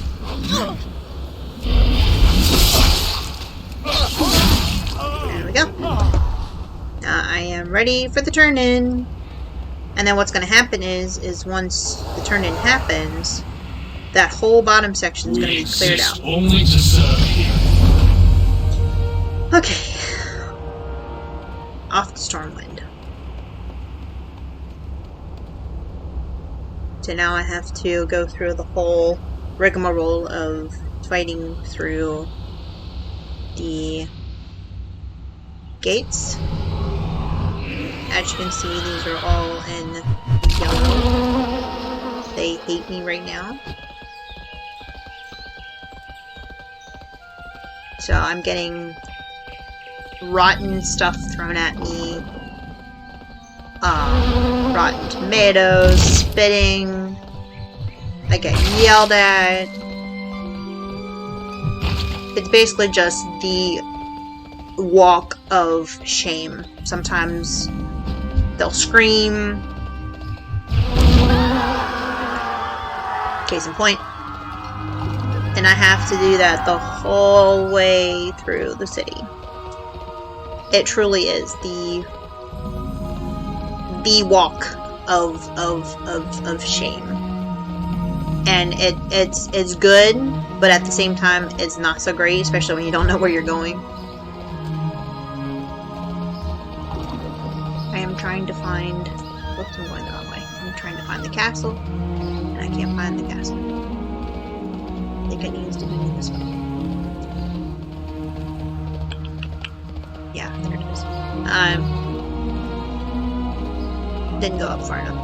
There we go. Now I am ready for the turn-in. And then what's going to happen is once the turn-in happens, that whole bottom section is going to be cleared out. Only to serve you. Okay. Off to Stormwind. So now I have to go through the whole rigmarole of fighting through the gates. As you can see, these are all in yellow. They hate me right now. So I'm getting rotten stuff thrown at me. Rotten tomatoes, spitting. I get yelled at. It's basically just the walk of shame. Sometimes they'll scream. Case in point. And I have to do that the whole way through the city. It truly is the walk of shame. And it's good, but at the same time it's not so great, especially when you don't know where you're going. I am trying to find... Whoops, I'm going the wrong way. I'm trying to find the castle, and I can't find the castle. I think it needs to be this way. Yeah, there it is. Didn't go up far enough.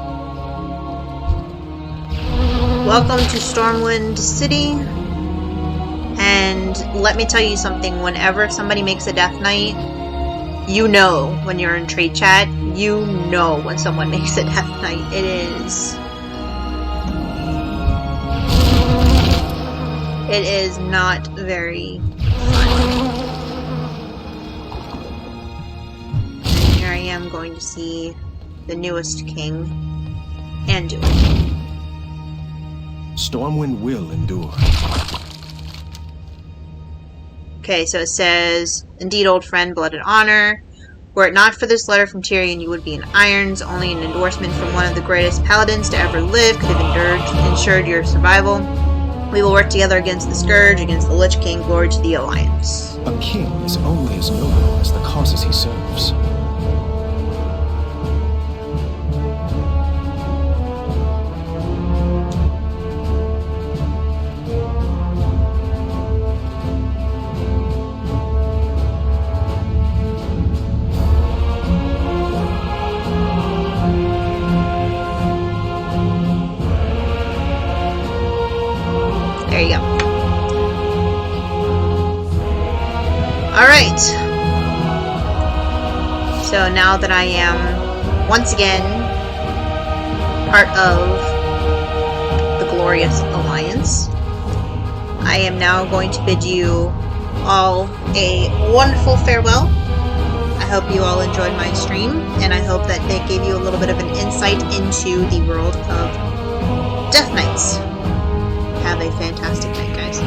Welcome to Stormwind City. And let me tell you something, whenever somebody makes a Death Knight, You know when you're in trade chat, you know when someone makes it Death Knight. It is not very fun. And here I am going to see the newest king, Anduin. Stormwind will endure. Okay, so it says, indeed, old friend, blood and honor. Were it not for this letter from Tyrion, you would be in irons. Only an endorsement from one of the greatest paladins to ever live could have ensured your survival. We will work together against the Scourge, against the Lich King, glory to the Alliance. A king is only as noble as the causes he serves. There you go. Alright. So now that I am, once again, part of the Glorious Alliance, I am now going to bid you all a wonderful farewell. I hope you all enjoyed my stream, and I hope that it gave you a little bit of an insight into the world of Death Knights. Have a fantastic night, guys.